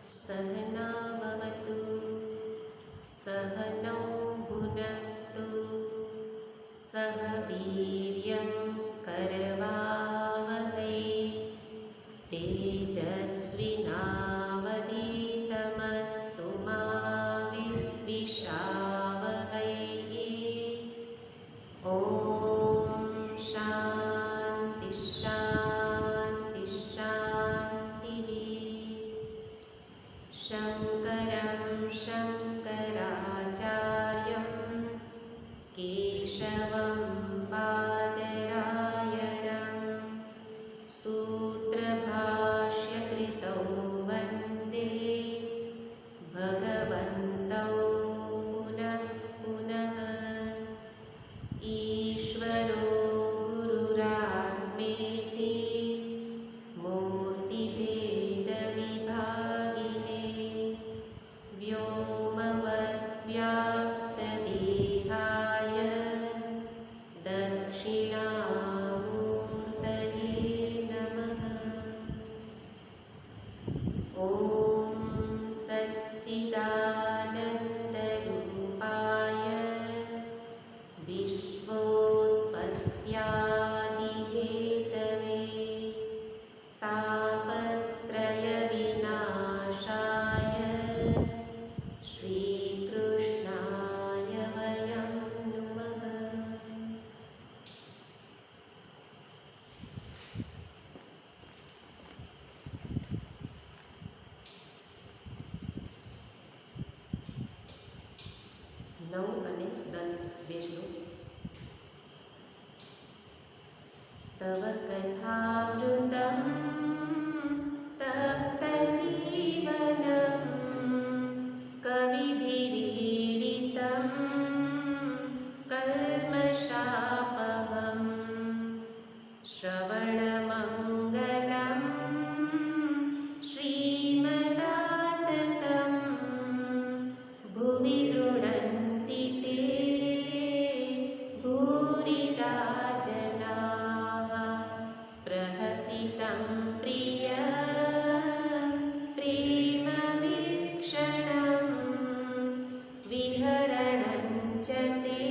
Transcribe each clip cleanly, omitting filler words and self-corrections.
सहना भवतु सहनौ भुनक्तु सह वीर्यं करवावहै तेजस्विनावधीतमस्तु मा विद्विषावहै। ॐ शान्ति शान्ति शान्तिः। शङ्करं शङ्कराचार्यं केशवं बादरायणं सूत्रभाष्यकृतौ वन्दे भगवन्तौ पुनः पुनः। ईश्वरो गुरुरात्मेति मूर्तिभेदविभागिने व्योमवद्व्याप्तदेहाय दक्षिणामूर्तये नमः। ॐ सच्चिदानन्दरूपाय विश्वोत्पत्त्यादिहेतवे तापत्रयविनाशाय श्रीकृष्णाय वयं नुमः। नौ અને 10 બે શ્લોક। तव कथामृतं तप्तजीवनं कविभिरीडितं कल्मषापहं श्रवणमङ्गलं श्रीमदाततं भुवि गृह्णन्ति ते भूरिदा जनाः। प्रहसितं प्रिय प्रेमवीक्षणं विहरणं च ते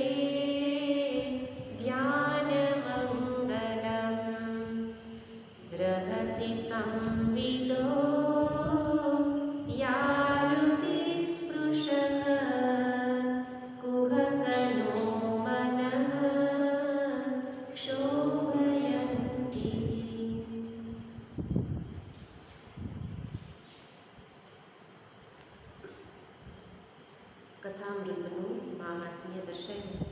ध्यानमङ्गलं। रहसि संविदो यारुतिस्पृशः कुहकनो मनः क्षोभयन्ति। કથામૃતનું મહાત્મ્ય દર્શાવ્યું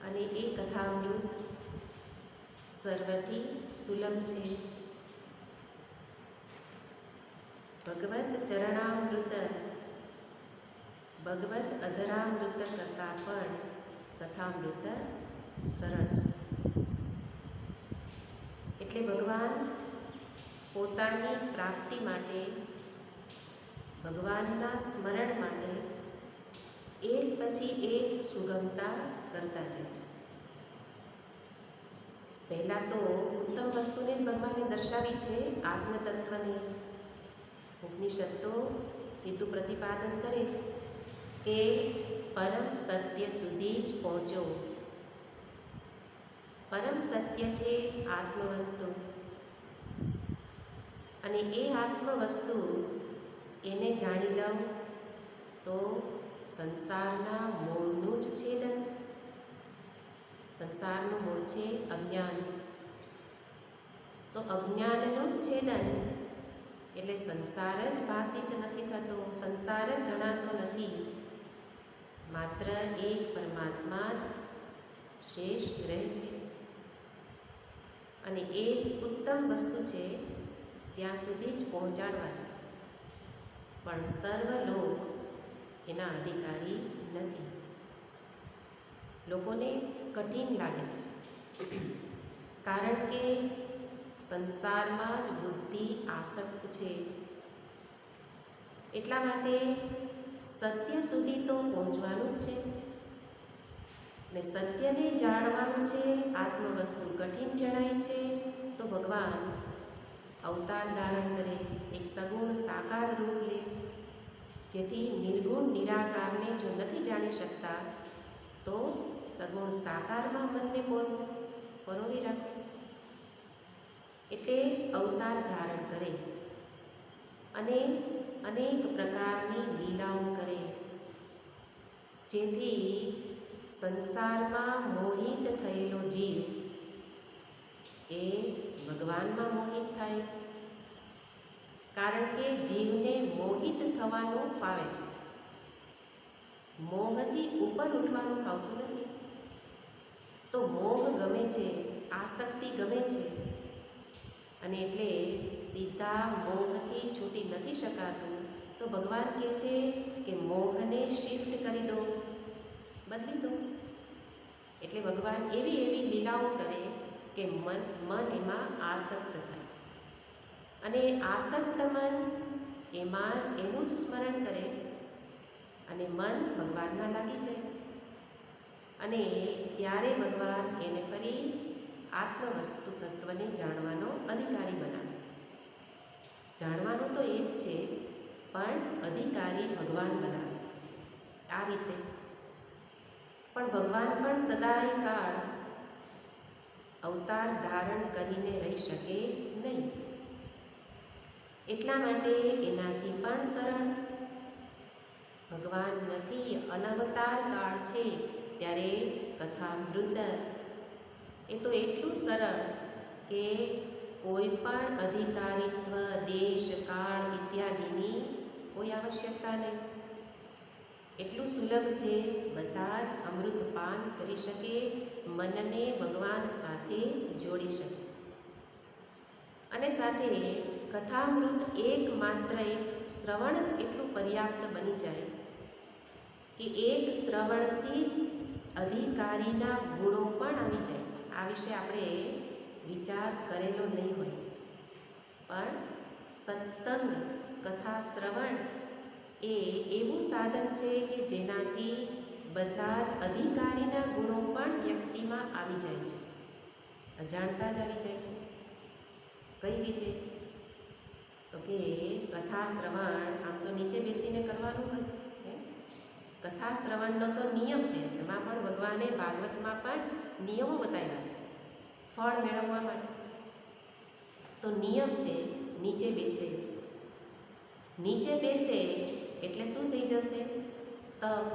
અને એ કથામૃત સર્વથી સુલભ છે। ભગવત ચરણામૃત ભગવત અધરામૃત કરતાં પણ કથામૃત સરળ છે। એટલે ભગવાન પોતાની પ્રાપ્તિ માટે ભગવાનના સ્મરણ માટે એક પછી એક સુગમતા કરતા જાય છે। પહેલાં તો ઉત્તમ વસ્તુને જ ભગવાને દર્શાવી છે, આત્મતત્વને। ઉપનિષદ તો સીધું પ્રતિપાદન કરે કે પરમ સત્ય સુધી જ પહોંચો। પરમ સત્ય છે આત્મવસ્તુ, અને એ આત્મવસ્તુ એને જાણી લઉં તો સંસારના મૂળનું જ છેદન। સંસારનું મૂળ છે અજ્ઞાન, તો અજ્ઞાનનું જ છેદન એટલે સંસાર જ ભાષિત નથી થતો, સંસાર જ જણાતો નથી, માત્ર એક પરમાત્મા જ શેષ રહે છે। અને એ જ ઉત્તમ વસ્તુ છે, ત્યાં સુધી જ પહોંચાડવા છે, પણ સર્વ લોક એના અધિકારી નથી। લોકોને કઠિન લાગે છે, કારણ કે સંસારમાં જ બુદ્ધિ આસક્ત છે। એટલા માટે સત્ય સુધી તો પહોંચવાનું જ છે, ને સત્યને જાણવાનું છે। આત્મવસ્તુ કઠિન જણાય છે તો ભગવાન અવતાર ધારણ કરે, એક સગુણ સાકાર રૂપ લે, જેથી નિર્ગુણ નિરાકારને જો નથી જાણી શકતા તો સગુણ સાકારમાં મનને પરોવી રાખો. એટલે અવતાર ધારણ કરે અને અનેક પ્રકારની લીલાઓ કરે, જેથી સંસારમાં મોહિત થયેલો જીવ એ ભગવાનમાં મોહિત થાય. કારણ કે જીવને મોહિત થવાનું ફાવે છે, મોહથી ઉપર ઉઠવાનું ફાવતું નથી. તો મોહ ગમે છે, આસક્તિ ગમે છે, અને એટલે સીધા મોહથી છૂટી નથી શકાતું. તો ભગવાન કહે છે કે મોહને શિફ્ટ કરી દો, બદલી દો. એટલે ભગવાન એવી એવી લીલાઓ કરે કે મન એમાં આસક્ત થાય, અને આસક્ત મન એમાં જ એનું જ સ્મરણ કરે અને મન ભગવાનમાં લાગી જાય. અને ત્યારે ભગવાન એને ફરી આત્મવસ્તુ તત્વને જાણવાનો અધિકારી બનાવે. જાણવાનું તો એ જ છે, પણ અધિકારી ભગવાન બનાવે આ રીતે. પણ ભગવાન પણ સદાય કાળ અવતાર ધારણ કરીને રહી શકે નહીં. એટલા માટે એનાથી પણ સરળ ભગવાન નથી, અનવતાર કાળ છે ત્યારે કથામૃત એ તો એટલું સરળ કે કોઈ પણ અધિકારીત્વ, દેશ, કાળ ઇત્યાદિની કોઈ આવશ્યકતા નહીં. એટલું સુલભ છે, બધા જ અમૃતપાન કરી શકે, મનને ભગવાન સાથે જોડી શકે. અને સાથે કથામૃત એકમાત્ર એક શ્રવણ જ એટલું પર્યાપ્ત બની જાય કે એક શ્રવણથી જ અધિકારીના ગુણો પણ આવી જાય. આ વિશે આપણે વિચાર કરેલો નહીં હોય, પણ સત્સંગ, કથા શ્રવણ એ એવું સાધન છે કે જેનાથી બધા જ અધિકારીના ગુણો પણ વ્યક્તિમાં આવી જાય છે, અજાણતા જ આવી જાય છે. કઈ રીતે? તો કે કથા શ્રવણ આમ તો નીચે બેસીને કરવાનું હોય, કથા શ્રવણનો તો નિયમ છે. એમાં પણ ભગવાને ભાગવતમાં પણ નિયમો બતાવ્યા છે ફળ મેળવવા માટે. તો નિયમ છે, નીચે બેસે. નીચે બેસે એટલે શું થઈ જશે? તપ.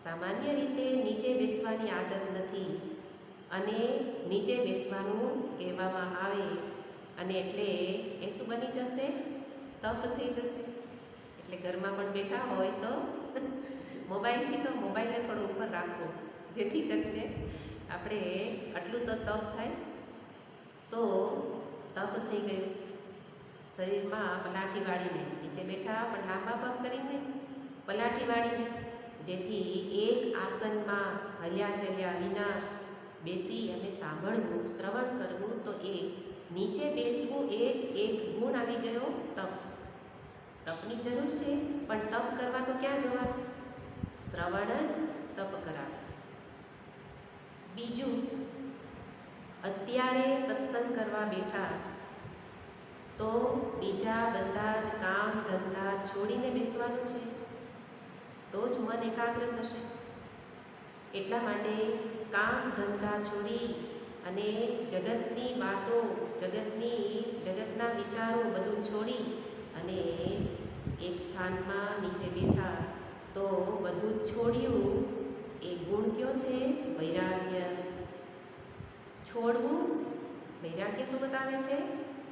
સામાન્ય રીતે નીચે બેસવાની આદત નથી, અને નીચે બેસવાનું કહેવામાં આવે અને એટલે એ શું બની જશે? તપ થઈ જશે. એટલે ઘરમાં પણ બેઠા હોય તો મોબાઈલથી તો મોબાઈલને થોડો ઉપર રાખવો, જેથી કરીને આપણે આટલું તો તપ થાય. તો તપ થઈ ગયું. શરીરમાં પલાઠી વાળીને નીચે બેઠા પણ લાંબા પગ કરીને પલાઠી વાળીને, જેથી એક આસનમાં હલ્યા ચલ્યા વિના બેસી અને સાંભળવું, શ્રવણ કરવું. તો એ નીચે બેસવું એ જ એક ગુણ આવી ગયો, તપ. તપની જરૂર છે, પણ તપ કરવા તો ક્યાં જવાનું? શ્રવણ જ તપ કરાવે. બીજું, અત્યારે સત્સંગ કરવા બેઠા તો બીજા બધા જ કામ ધંધા છોડીને બેસવાનું છે, તો જ મન એકાગ્ર થશે. એટલા માટે કામ ધંધા છોડી અને જગતની વાતો, જગતના વિચારો બધું છોડી અને એક સ્થાનમાં નીચે બેઠા તો બધું જ છોડ્યું. એ ગુણ કયો છે? વૈરાગ્ય. છોડવું, વૈરાગ્ય શું બતાવે છે?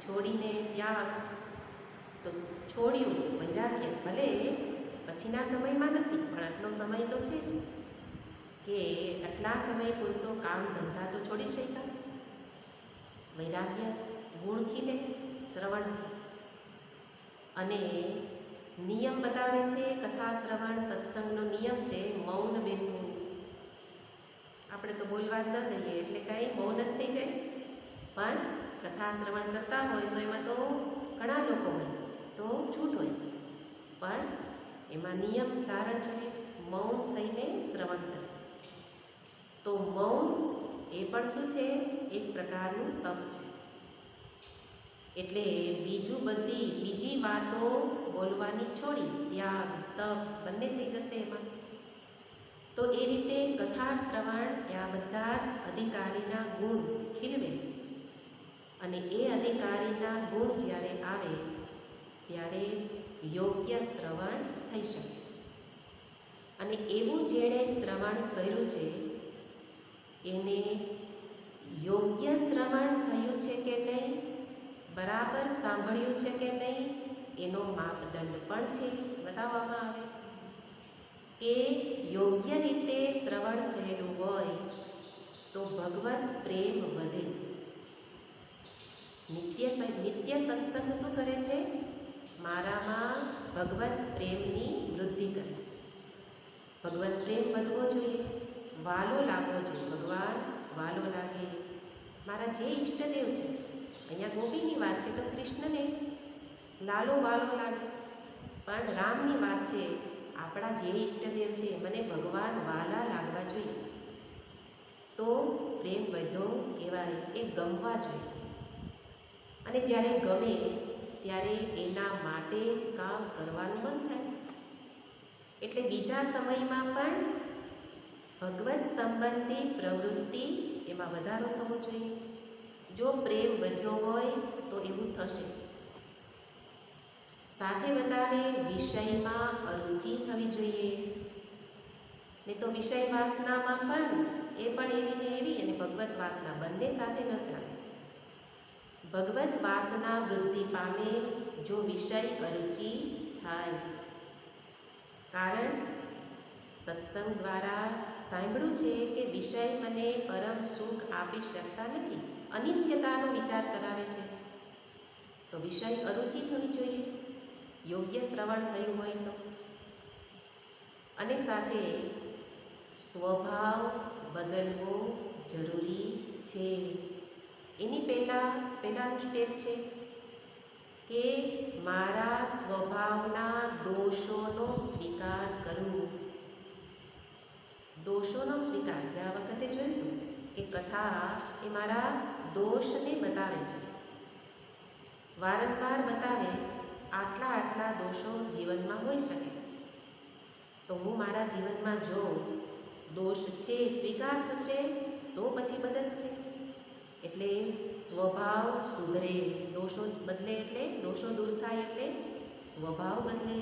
છોડીને ત્યાગ. તો છોડ્યું વૈરાગ્ય, ભલે પછીના સમયમાં નથી, પણ આટલો સમય તો છે જ કે આટલા સમય પૂરતો કામ ધંધા તો છોડી શક્યા. વૈરાગ્ય ગુણ ખીલે શ્રવણથી. અને નિયમ બતાવે છે કથા શ્રવણ સત્સંગનો નિયમ છે મૌન બેસવું. આપણે તો બોલવા જ ન દઈએ એટલે કાંઈ મૌન જ થઈ જાય, પણ કથા શ્રવણ કરતા હોય તો એમાં તો ઘણા લોકો હોય તો છૂટ હોય, પણ એમાં નિયમ ધારણ કરે, મૌન થઈને શ્રવણ કરે. તો મૌન એ પણ શું છે? એક પ્રકારનું તપ છે. એટલે બીજી વાતો બોલવાની છોડી ત્યાગ તપ બંને થઈ જશે એમાં. તો એ રીતે કથા શ્રવણ એ આ બધા જ અધિકારીના ગુણ ખીલવે અને એ અધિકારીના ગુણ જ્યારે આવે ત્યારે જ યોગ્ય શ્રવણ થઈ શકે. અને એવું જેણે શ્રવણ કર્યું છે એને યોગ્ય શ્રવણ થયું છે કે નહીં, બરાબર સાંભળ્યું છે કે નહીં, એનો માપદંડ પણ છે બતાવવામાં આવે કે યોગ્ય રીતે શ્રવણ થયેલું હોય તો ભગવત પ્રેમ વધે. નિત્ય સત્સંગ શું કરે છે? મારામાં ભગવત પ્રેમની વૃદ્ધિ કરે. ભગવત પ્રેમ વધવો જોઈએ, વાલો લાગવો જોઈએ. ભગવાન વાલો લાગે. મારા જે ઈષ્ટદેવ છે, અહીંયા ગોપીની વાત છે તો કૃષ્ણને લાલો વાલો લાગે, પણ રામની વાત છે આપણા જે ઈષ્ટદેવ છે મને ભગવાન વાલા લાગવા જોઈએ. તો પ્રેમ વધ્યો કહેવાય, એ ગમવા જોઈએ. અને જ્યારે ગમે ત્યારે એના માટે જ કામ કરવાનું મન થાય. એટલે બીજા સમયમાં પણ ભગવત સંબંધી પ્રવૃત્તિ એમાં વધારો થવો જોઈએ. જો પ્રેમ વધ્યો હોય તો એવું થશે. સાથે બતાવે વિષયમાં અરુચિ થવી જોઈએ. ને તો વિષય વાસનામાં પણ એવી ને એવી અને ભગવત વાસના બંને સાથે ન ચાલે. ભગવત વાસના વૃદ્ધિ પામે જો વિષય અરુચિ થાય. કારણ સત્સંગ દ્વારા સાંભળ્યું છે કે વિષય મને પરમ સુખ આપી શકતા નથી, અનિત્યતાનો વિચાર કરાવે છે. તો વિષય અરુચિ થવી જોઈએ યોગ્ય શ્રવણ થયું હોય તો. અને સાથે સ્વભાવ બદલવો જરૂરી છે. એની પહેલાંનું સ્ટેપ છે કે મારા સ્વભાવના દોષોનો સ્વીકાર કરવું. દોષોનો સ્વીકાર ગયા વખતે જોયું હતું કે કથા એ મારા દોષને બતાવે છે, વારંવાર બતાવે આટલા દોષો જીવનમાં હોઈ શકે. તો હું મારા જીવનમાં જો દોષ છે સ્વીકાર થશે તો પછી બદલશે. એટલે સ્વભાવ સુધરે, દોષો બદલે એટલે દોષો દૂર થાય એટલે સ્વભાવ બદલે.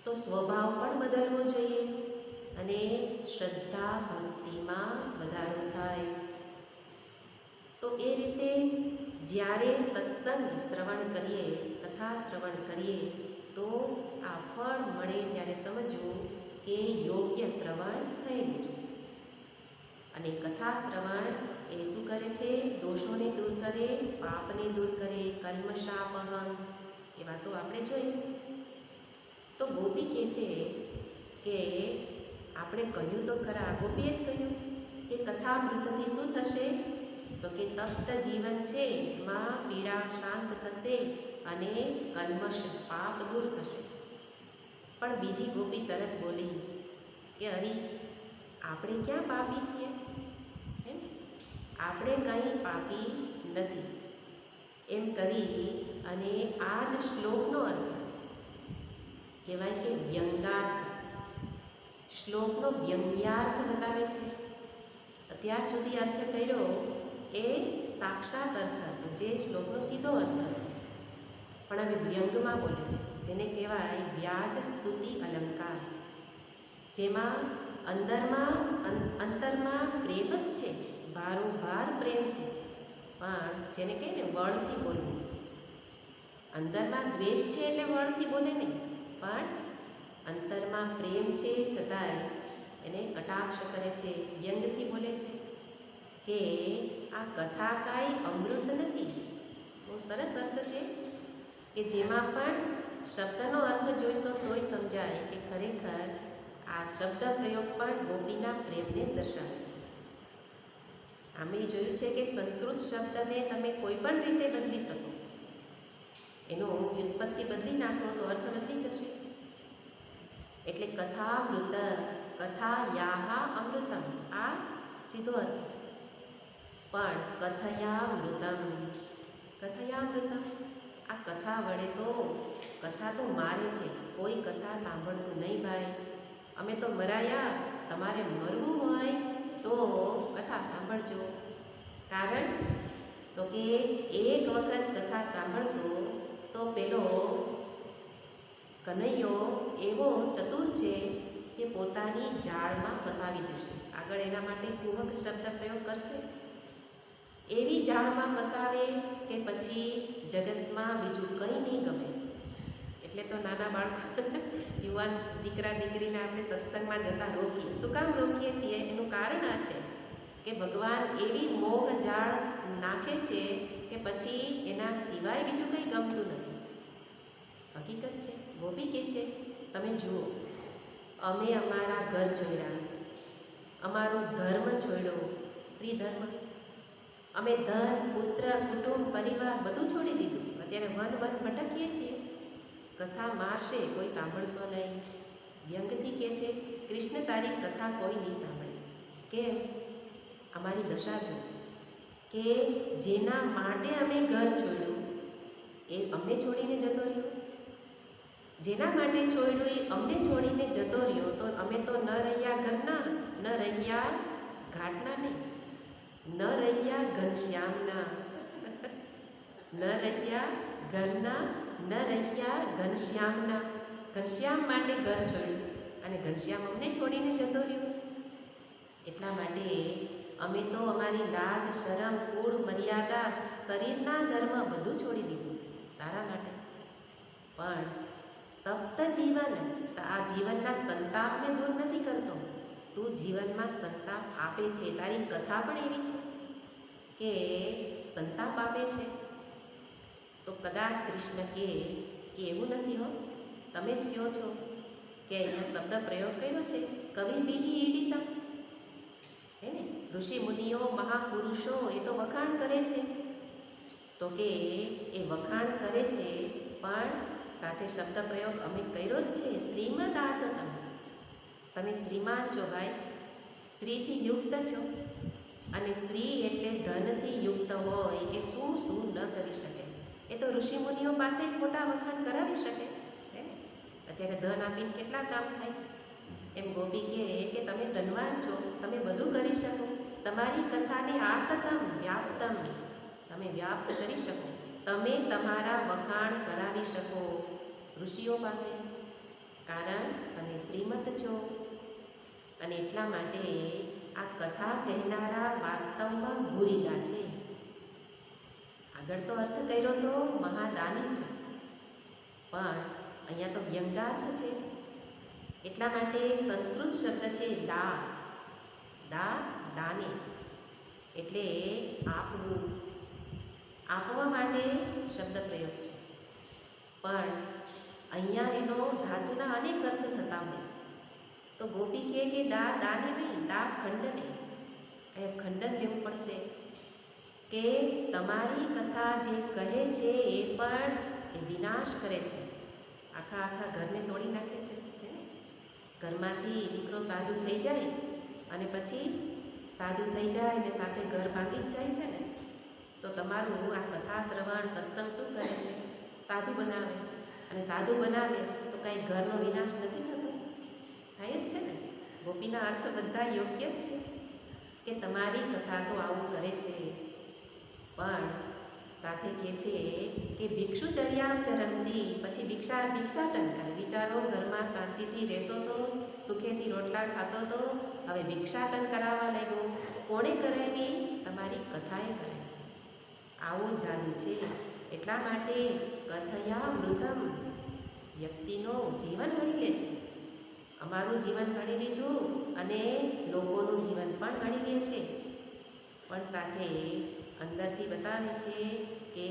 તો સ્વભાવ પણ બદલવો જોઈએ અને શ્રદ્ધા ભક્તિમાં વધારો થાય. તો એ રીતે જ્યારે સત્સંગ શ્રવણ કરીએ, કથા શ્રવણ કરીએ તો આ ફળ મળે ત્યારે સમજવું કે યોગ્ય શ્રવણ થયેલું છે. અને કથા શ્રવણ એ શું કરે છે? દોષોને દૂર કરે, પાપને દૂર કરે, કલ્મષાપહમ એ વાતો આપણે જોઈ. તો ગોપી કહે છે કે આપણે કહ્યું તો ખરા, ગોપીએ જ કહ્યું કે કથામૃતથી શું થશે? તો કે તપ્ત જીવન છે એમાં પીડા શાંત થશે અને કલ્મશ પાપ દૂર થશે. પણ બીજી ગોપી તરત બોલી કે અરે આપણે ક્યાં પાપી છીએ? આપણે કંઈ પાપી નથી એમ કરી અને આ જ શ્લોકનો અર્થ કહેવાય કે વ્યંગાર્થ. શ્લોકનો વ્યંગ્યાર્થ બતાવે છે. અત્યાર સુધી અર્થ કર્યો એ સાક્ષાત અર્થ હતો, જે શ્લોકનો સીધો અર્થ હતો. પણ હવે વ્યંગમાં બોલે છે, જેને કહેવાય વ્યાજ સ્તુતિ અલંકાર, જેમાં અંતરમાં પ્રેમ જ છે, ભારોભાર પ્રેમ છે, પણ જેને કહે ને વળથી બોલવું. અંદરમાં દ્વેષ છે એટલે વળથી બોલે નહીં, પણ અંતરમાં પ્રેમ છે છતાંય એને કટાક્ષ કરે છે, વ્યંગથી બોલે છે કે આ કથા કાંઈ અમૃત નથી. બહુ સરસ અર્થ છે કે જેમાં પણ શબ્દનો અર્થ જોઈશો તોય સમજાય કે ખરેખર આ શબ્દ પ્રયોગ પણ ગોપીના પ્રેમને દર્શાવે છે. આમે જોયું છે કે સંસ્કૃત શબ્દને તમે કોઈ પણ રીતે બદલી શકો, એનું વ્યુત્પત્તિ બદલી નાખો તો અર્થ બદલી જશે. એટલે કથામૃત, કથાયાહ અમૃતમ, આ સીધો અર્થ છે. પણ કથયામૃતમ, કથયામૃતમ. આ કથા વડે તો કથા તો મારે છે, કોઈ કથા સાંભળતું નહીં ભાઈ. અમે તો મરાયા, તમારે મરવું હોય તો કથા સાંભળજો. કારણ તો કે એક વખત કથા સાંભળશો તો પેલો કનૈયો એવો ચતુર છે કે પોતાની જાળમાં ફસાવી દેશે. આગળ એના માટે કુહક શબ્દ પ્રયોગ કરશે. એવી જાળમાં ફસાવે કે પછી જગતમાં બીજું કંઈ નહીં ગમે. એટલે તો નાના બાળકો યુવાન દીકરા દીકરીને આપણે સત્સંગમાં જતા રોકીએ. શું કામ રોકીએ છીએ? એનું કારણ આ છે કે ભગવાન એવી મોહ જાળ નાખે છે કે પછી એના સિવાય બીજું કંઈ ગમતું નથી. હકીકત છે. ગોપી કહે છે, તમે જુઓ, અમે અમારા ઘર છોડ્યા, અમારો ધર્મ છોડ્યો, સ્ત્રી ધર્મ, અમે ધન, પુત્ર, કુટુંબ, પરિવાર બધું છોડી દીધું. અત્યારે વન ભટકીએ છીએ. કથા મારશે, કોઈ સાંભળશો નહીં. વ્યંગથી કહે છે, કૃષ્ણ તારી કથા કોઈ નહીં સાંભળે. કેમ? અમારી દશા જો કે જેના માટે અમે ઘર છોડ્યું એ અમને છોડીને જતો રહ્યો. જેના માટે છોડ્યું એ અમને છોડીને જતો રહ્યો. તો અમે તો ન રહ્યા ઘરના, ન રહ્યા ઘાટના, નહીં, ન રહ્યા ઘનશ્યામના, ન રહ્યા ઘરના, ન રહ્યા ઘનશ્યામના. ઘનશ્યામ માટે ઘર છોડ્યું અને ઘનશ્યામ અમને છોડીને જતો રહ્યો. એટલા માટે અમે તો અમારી લાજ, શરમ, કુળ, મર્યાદા, શરીરના ધર્મ બધું છોડી દીધું તારા માટે. પણ તપ્ત જીવન, આ જીવનના સંતાપને દૂર નથી કરતો. તું જીવનમાં સંતાપ આપે છે. તારી કથા પણ એવી છે કે સંતાપ આપે છે. તો કદાચ કૃષ્ણ કહે કે એવું નથી હો, તમે જ કહો છો કે અહીંયા શબ્દ પ્રયોગ કર્યો છે, કવિ બીહી ઈડિતમ. હે ને, ઋષિ મુનિઓ, મહાપુરુષો એ તો વખાણ કરે છે. તો કે એ વખાણ કરે છે, પણ સાથે શબ્દ પ્રયોગ અમે કર્યો જ છે, શ્રીમદ આતતમ. તમે શ્રીમાન છો ભાઈ, શ્રીથી યુક્ત છો. અને શ્રી એટલે ધનથી યુક્ત હોય એ શું શું ન કરી શકે. એ તો ઋષિમુનિઓ પાસે ખોટા વખાણ કરાવી શકે. હે ને, અત્યારે ધન આપીને કેટલા કામ થાય છે. એમ ગોપી કહે કે તમે ધનવાન છો, તમે બધું કરી શકો. તમારી કથાને આતતમ વ્યાપ્તમ, તમે વ્યાપ્ત કરી શકો. તમે તમારા વખાણ કરાવી શકો ઋષિઓ પાસે. કારણ તમે શ્રીમંત છો. અને એટલા માટે આ કથા કહેનારા વાસ્તવમાં ભૂરીદા છે. આગળ તો અર્થ કર્યો તો મહાદાની છે, પણ અહીંયા તો વ્યંગાર્થ છે. એટલા માટે સંસ્કૃત શબ્દ છે દા. દા, દાને એટલે આપવું, આપવા માટે શબ્દ પ્રયોગ છે. પણ અહીંયા એનો ધાતુના અનેક અર્થ થતા હોય. તો ગોપી કહે કે દા, દાને નહીં, દા ખંડને. અહીંયા ખંડન લેવું પડશે કે તમારી કથા જે કહે છે એ પણ એ વિનાશ કરે છે. આખા આખા ઘરને તોડી નાખે છે. ઘરમાંથી દીકરો સાધુ થઈ જાય અને પછી સાધુ થઈ જાય ને સાથે ઘર ભાંગી જ જાય છે ને. તો તમારું આ કથા શ્રવણ સત્સંગ શું કરે છે? સાધુ બનાવે. અને સાધુ બનાવે તો કાંઈ ઘરનો વિનાશ નથી થતો? થાય જ છે ને. ગોપીના અર્થ બધા યોગ્ય જ છે કે તમારી કથા તો આવું કરે છે. પણ સાથે કહે છે કે ભિક્ષુચર્યામ ચરંતી, પછી ભિક્ષાટન કરે. બિચારો ઘરમાં શાંતિથી રહેતો તો, સુખેથી રોટલા ખાતો તો, હવે ભિક્ષાટન કરાવવા લાગ્યો. કોણે કરાવી? તમારી કથાએ કરાવી. આવો જાદુ છે. એટલા માટે કથયામૃતમ વ્યક્તિનો જીવન હણી લે છે. અમારું જીવન હણી લીધું અને લોકોનું જીવન પણ હણી લે છે. પણ સાથે અંદરથી બતાવે છે કે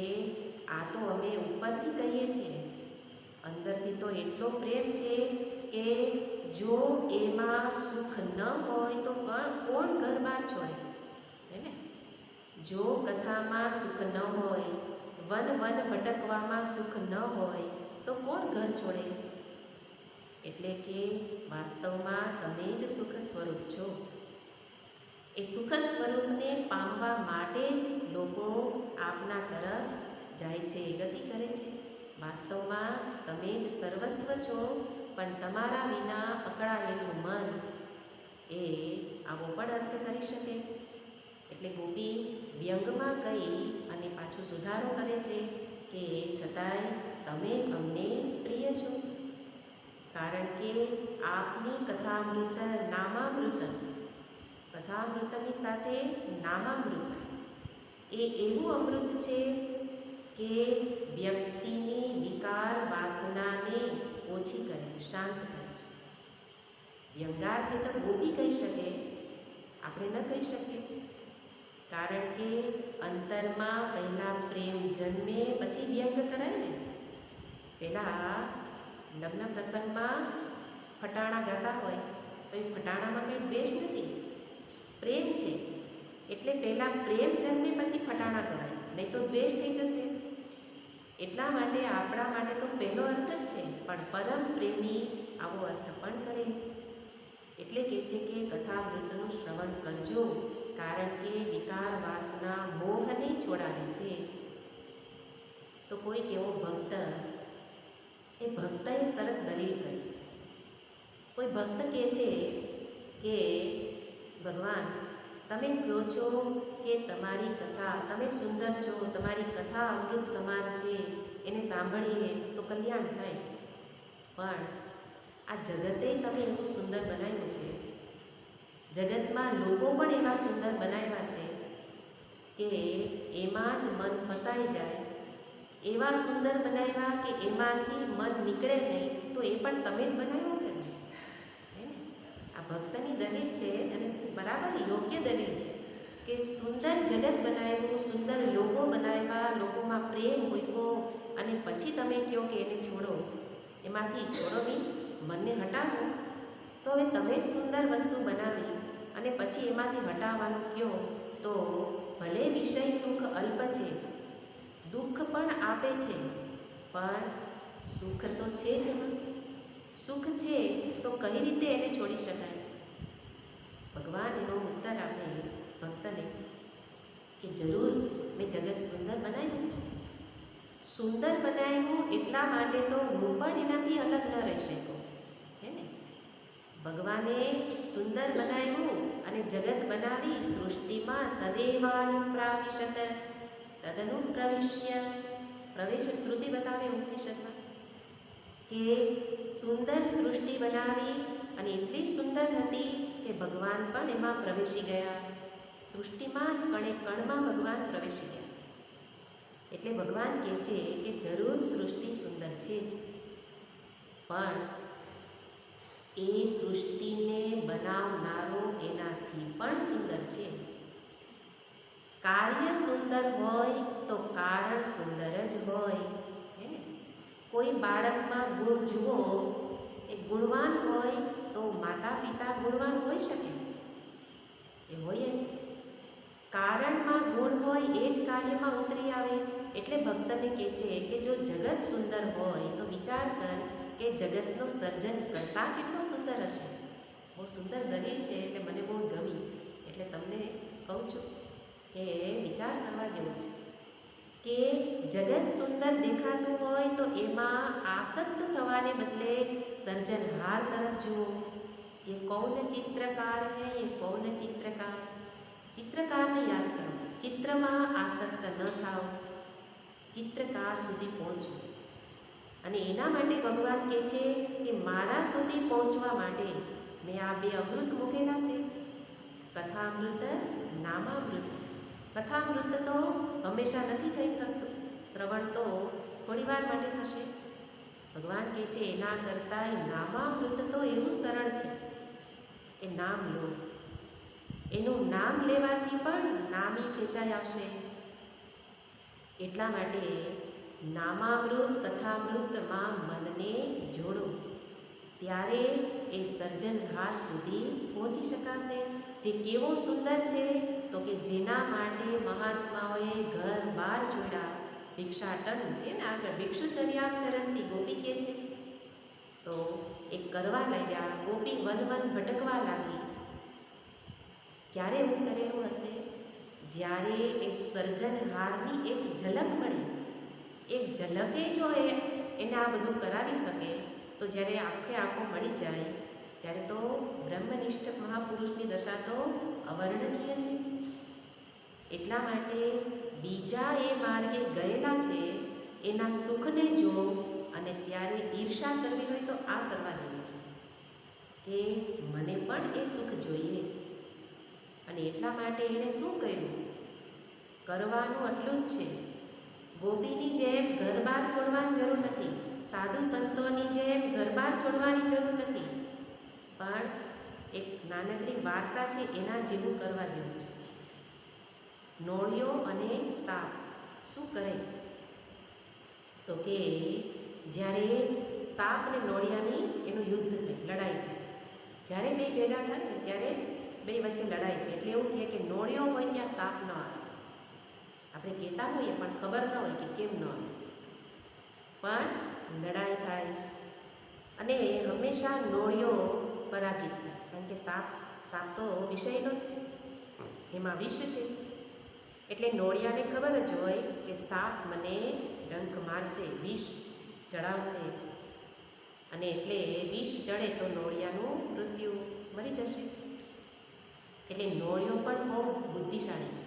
આ તો અમે ઉપરથી કહીએ છીએ, અંદરથી તો એટલો પ્રેમ છે કે જો એમાં સુખ ન હોય તો કોણ ઘર બહાર છોડે? હે ને? જો કથામાં સુખ ન હોય, વન ભટકવામાં સુખ ન હોય તો કોણ ઘર છોડે? એટલે કે વાસ્તવમાં તમે જ સુખ સ્વરૂપ છો. એ સુખ સ્વરૂપને પામવા માટે જ લોકો આપના તરફ જાય છે, ગતિ કરે છે. વાસ્તવમાં તમે જ સર્વસ્વ છો, પણ તમારા વિના અકળાયેલું મન એ આવો પણ અર્થ કરી શકે. એટલે ગોપી વ્યંગમાં કહી અને પાછું સુધારો કરે છે કે છતાંય તમે જ અમને પ્રિય છો, કારણ કે આપની કથામૃત નામામૃત, કથામૃતની સાથે નામામૃત એ એવું અમૃત છે કે વ્યક્તિની વિકાર વાસનાને ઓછી કરે, શાંત કરે છે. વ્યંગાર્થે તો ગોપી કહી શકે, આપણે ન કહી શકીએ, કારણ કે અંતરમાં પહેલાં પ્રેમ જન્મે પછી વ્યંગ કરાય ને. પહેલાં લગ્ન પ્રસંગમાં ફટાણા ગાતા હોય તો એ ફટાણામાં કંઈ દ્વેષ નથી, પ્રેમ છે. એટલે પહેલાં પ્રેમ જન્મે પછી ફટાણા કરાય, નહીં તો દ્વેષ થઈ જશે. એટલા માટે આપણા માટે તો પહેલો અર્થ જ છે, પણ પરમ પ્રેમી આવો અર્થ પણ કરે. એટલે કહે છે કે કથામૃતનું શ્રવણ કરજો, કારણ કે વિકાર વાસના મોહને છોડાવે છે. તો કોઈક એવો ભક્ત, એ ભક્તએ સરસ દલીલ કરી. કોઈ ભક્ત કહે છે કે ભગવાન, તમે કહો છો કે તમારી કથા, તમે સુંદર છો, તમારી કથા અમૃત સમાન છે, એને સાંભળીએ તો કલ્યાણ થાય, પણ આ જગતે તમે એવું સુંદર બનાવ્યું છે, જગતમાં લોકો પણ એવા સુંદર બનાવ્યા છે કે એમાં જ મન ફસાઈ જાય. એવા સુંદર બનાવ્યા કે એમાંથી મન નીકળે નહીં, તો એ પણ તમે જ બનાવ્યા છે ને. આ ભક્તની દલીલ છે અને બરાબર યોગ્ય દલીલ છે કે સુંદર જગત બનાવ્યું, સુંદર લોકો બનાવ્યા, લોકોમાં પ્રેમ મૂક્યો અને પછી તમે કહો કે એને છોડો. એમાંથી છોડો મીન્સ મનને હટાવો. તો હવે તમે જ સુંદર વસ્તુ બનાવી અને પછી એમાંથી હટાવવાનું કહો તો ભલે વિષય સુખ અલ્પ છે, દુઃખ પણ આપે છે, પણ સુખ તો છે જ એમાં. સુખ છે તો કઈ રીતે એને છોડી શકાય? ભગવાન એનો ઉત્તર આપે ભક્તને કે જરૂર મેં જગત સુંદર બનાવ્યું છે. સુંદર બનાવ્યું એટલા માટે તો હું પણ એનાથી અલગ ન રહી શકું, હે ને. ભગવાને સુંદર બનાવ્યું અને જગત બનાવી, સૃષ્ટિમાં તદેવાનુપ્રાવિશત તદનુપ્રવિશ્ય, પ્રવેશ શ્રુતિ બતાવે ઉપનિષદમાં કે સુંદર સૃષ્ટિ બનાવી અને એટલી સુંદર હતી કે ભગવાન પણ એમાં પ્રવેશી ગયા. સૃષ્ટિમાં જ કણે કણમાં ભગવાન પ્રવેશી ગયા. એટલે ભગવાન કહે છે કે જરૂર સૃષ્ટિ સુંદર છે જ, પણ એ સૃષ્ટિને બનાવનારો એનાથી પણ સુંદર છે. કાર્ય સુંદર હોય તો કારણ સુંદર જ હોય, હે ને. કોઈ બાળકમાં ગુણ જુઓ, એ ગુણવાન હોય તો માતા પિતા ગુણવાન હોઈ શકે, એ હોય જ. કારણમાં ગુણ હોય એ જ કાર્યમાં ઉતરી આવે. એટલે ભક્તને કહે છે કે જો જગત સુંદર હોય તો વિચાર કર કે જગતનો સર્જન કરતા કેટલો સુંદર હશે. બહુ સુંદર દલીલ છે, એટલે મને બહુ ગમી, એટલે તમને કહું છું કે વિચાર કરવા જેવું છે કે જગત સુંદર દેખાતું હોય તો એમાં આસક્ત થવાને બદલે સર્જનહાર તરફ જુઓ. ये कौन चित्रकार है, ये कौन चित्रकार. ચિત્રકારને યાદ કરો, ચિત્રમાં આસક્ત ન થાઓ, ચિત્રકાર સુધી પહોંચો. અને એના માટે ભગવાન કહે છે કે મારા સુધી પહોંચવા માટે મેં આ બે અમૃત મૂકેલા છે, કથામૃત, નામામૃત. કથામૃત તો હંમેશા નથી થઈ શકતું, શ્રવણ તો થોડી વાર માટે થશે. ભગવાન કહે છે એના કરતાં નામામૃત તો એવું સરળ છે કે નામ લો. એનું નામ લેવાથી પણ નામી ખેંચાઈ આવશે. એટલા માટે નામામૃત, કથામૃતમાં મનને જોડો, ત્યારે એ સર્જનહાર સુધી પહોંચી શકાશે. જે કેવો સુંદર છે તો કે જેના માટે મહાત્માઓએ ઘર બહાર જોડ્યા, ભિક્ષાટન કે ને આગળ ભિક્ષુચર્યાચરણથી ગોપી કહે છે તો એ કરવા લાગ્યા. ગોપી વન વન ભટકવા લાગી. ક્યારે એવું કરેલું હશે? જ્યારે એ સર્જનહારની એક ઝલક મળી, એક ઝલકે જો એને આ બધું કરાવી શકે, તો જ્યારે આંખે આંખો મળી જાય ત્યારે તો બ્રહ્મનિષ્ઠ મહાપુરુષની દશા તો અવર્ણનીય છે. એટલા માટે બીજા એ માર્ગે ગયેલા છે એના સુખને જો અને ત્યારે ઈર્ષા કરવી હોય તો આ કરવા જેવી છે કે મને પણ એ સુખ જોઈએ. અને એટલા માટે એણે શું કર્યું? કરવાનું આટલું જ છે. ગોપીની જેમ ઘર બહાર છોડવાની જરૂર નથી, સાધુ સંતોની જેમ ઘર બહાર છોડવાની જરૂર નથી, પણ એક નાનકડી વાર્તા છે એના જેવું કરવા જેવું છે. નોળિયો અને સાપ શું કરે? તો કે જ્યારે સાપ અને નોળિયાની એનું યુદ્ધ થાય, લડાઈ થાય, જ્યારે બે ભેગા થાય ને ત્યારે બે વચ્ચે લડાઈ થાય. એટલે એવું કહે કે નોળિયો હોય ત્યાં સાપ ન આવે. આપણે કહેતા હોઈએ પણ ખબર ન હોય કે કેમ ન આવે, પણ લડાઈ થાય અને હંમેશા નોળિયો પરાજિત થાય. કારણ કે સાપ તો વિષયનો છે, એમાં વિષ છે. એટલે નોળિયાને ખબર જ હોય કે સાપ મને ડંખ મારશે, વિષ ચડાવશે, અને એટલે વિષ ચડે તો નોળિયાનું મૃત્યુ મરી જશે. એટલે નોળિયો પણ બહુ બુદ્ધિશાળી છે.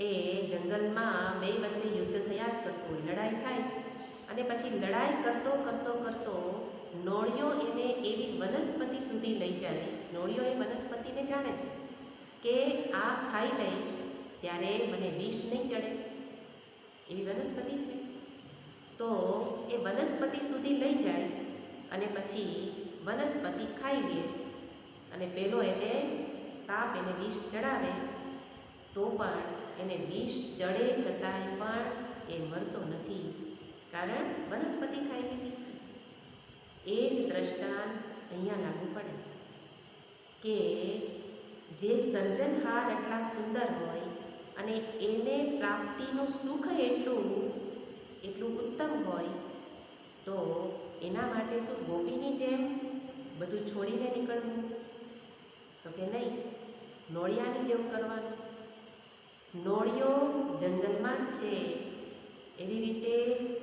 એ જંગલમાં બે વચ્ચે યુદ્ધ થયા જ કરતું હોય, લડાઈ થાય, અને પછી લડાઈ કરતો કરતો કરતો નોળિયો એને એવી વનસ્પતિ સુધી લઈ જાય. નોળિયો એ વનસ્પતિને જાણે છે કે આ ખાઈ લઈશ ત્યારે મને વિષ નહીં ચડે, એવી વનસ્પતિ છે. તો એ વનસ્પતિ સુધી લઈ જાય અને પછી વનસ્પતિ ખાઈ લે, અને પેલો એને સાપ એને વિષ ચડાવે તો પણ એને વિષ ચડે છતાંય પણ એ મરતો નથી, કારણ વનસ્પતિ ખાઈ લીધી. એ જ દ્રષ્ટાંત અહીંયા લાગુ પડે કે જે સર્જનહાર એટલા સુંદર હોય અને એને પ્રાપ્તિનું સુખ એટલું ઉત્તમ હોય, તો એના માટે શું ગોપીની જેમ બધું છોડીને નીકળવું? તો કે નહીં, નોળિયાની જેવું કરવાનું. નોળિયો જંગલમાં જ છે, એવી રીતે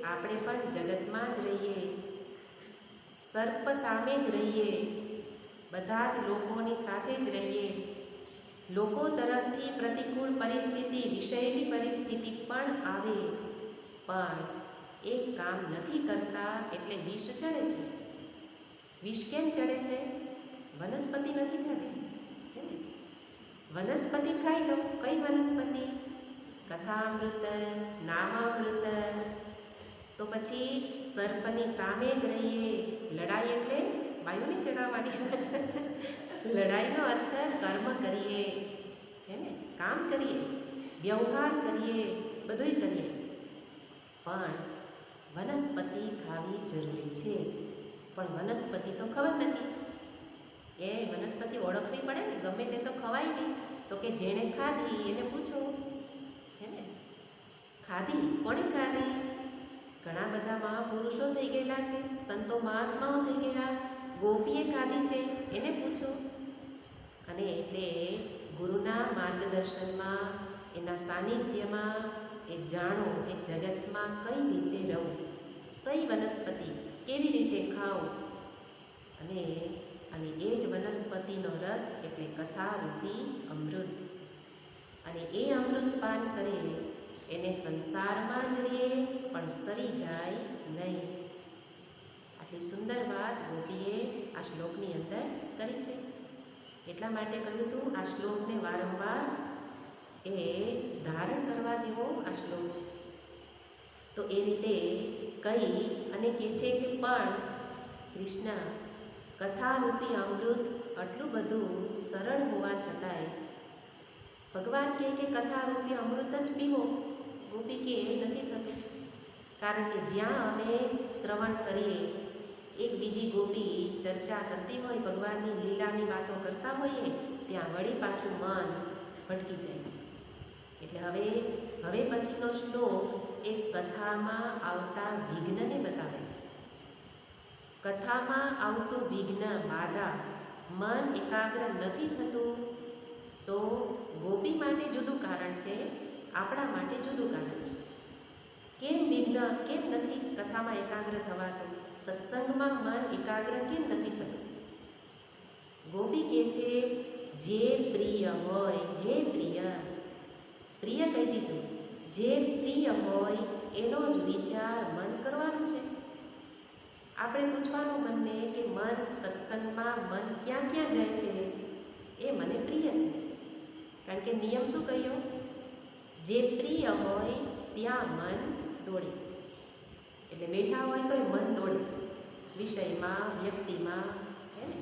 આપણે પણ જગતમાં જ રહીએ, સર્પ સામે જ રહીએ, બધા જ લોકોની સાથે જ રહીએ. લોકો તરફથી પ્રતિકૂળ પરિસ્થિતિ, વિષયની પરિસ્થિતિ પણ આવે, પણ એ કામ નથી કરતા એટલે વિષ ચડે છે. વિષ કેમ ચડે છે? વનસ્પતિ નથી ખાતી, હે ને? વનસ્પતિ ખાઈ લો. કઈ વનસ્પતિ? કથામૃત, નામામૃત. તો પછી સર્પની સામે જ રહીએ. લડાઈ એટલે વાયુને ચડાવવાની. લડાઈનો અર્થ કર્મ કરીએ, હે ને? કામ કરીએ, વ્યવહાર કરીએ, બધુંય કરીએ, પણ વનસ્પતિ ખાવી જરૂરી છે. પણ વનસ્પતિ તો ખબર નથી. એ વનસ્પતિ ઓળખવી પડે ને, ગમે તે તો ખવાય નહીં. તો કે જેણે ખાધી એને પૂછો, હે ને? ખાધી કોણે ખાધી? ઘણા બધા મહાપુરુષો થઈ ગયેલા છે, સંતો મહાત્માઓ થઈ ગયા, ગોપીએ ખાધી છે, એને પૂછો. અને એટલે ગુરુના માર્ગદર્શનમાં, એના સાનિધ્યમાં એ જાણો કે જગતમાં કઈ રીતે રહું, કઈ વનસ્પતિ કેવી રીતે ખાઓ. અને એ જ વનસ્પતિનો રસ એટલે કથારૂપી અમૃત. અને એ અમૃત પાન કરે એને સંસારમાં જ રહે પણ સરી જાય નહીં. આટલી સુંદર વાત ગોપીએ આ શ્લોકની અંદર કરી છે. એટલા માટે કહ્યું હતું આ શ્લોકને વારંવાર એ ધારણ કરવા જેવો આ શ્લોક છે. તો એ રીતે કહી અને કહે છે કે પણ કૃષ્ણ કથારૂપી અમૃત આટલું બધું સરળ હોવા છતાંય ભગવાન કહે કે કથારૂપી અમૃત જ પીવો. ગોપી કે એ નથી થતું, કારણ કે જ્યાં અમે શ્રવણ કરીએ, એક બીજી ગોપી ચર્ચા કરતી હોય, ભગવાનની લીલાની વાતો કરતા હોઈએ, ત્યાં વળી પાછું મન ભટકી જાય છે. એટલે હવે પછીનો શ્લોક એક કથામાં આવતા વિઘ્નને બતાવે છે. કથામાં આવતું વિઘ્ન, બાધા, મન એકાગ્ર નથી થતું, તો ગોપી માટે જુદું કારણ છે, આપણા માટે જુદું કારણ છે. કેમ વિઘ્ન, કેમ નથી કથામાં એકાગ્ર થવાતું? સત્સંગમાં મન એકાગ્ર કેમ નથી થતું? ગોપી કહે છે, જે પ્રિય હોય, હે પ્રિય, પ્રિય કહી દીધું, જે પ્રિય હોય એનો જ વિચાર મન કરવાનું છે. આપણે પૂછવાનું મનને કે મન સત્સંગમાં મન ક્યાં ક્યાં જાય છે? એ મને પ્રિય છે. કારણ કે નિયમ શું કહ્યો? જે પ્રિય હોય ત્યાં મન દોડે. એટલે બેઠા હોય તોય મન દોડે, વિષયમાં, વ્યક્તિમાં, હે ને?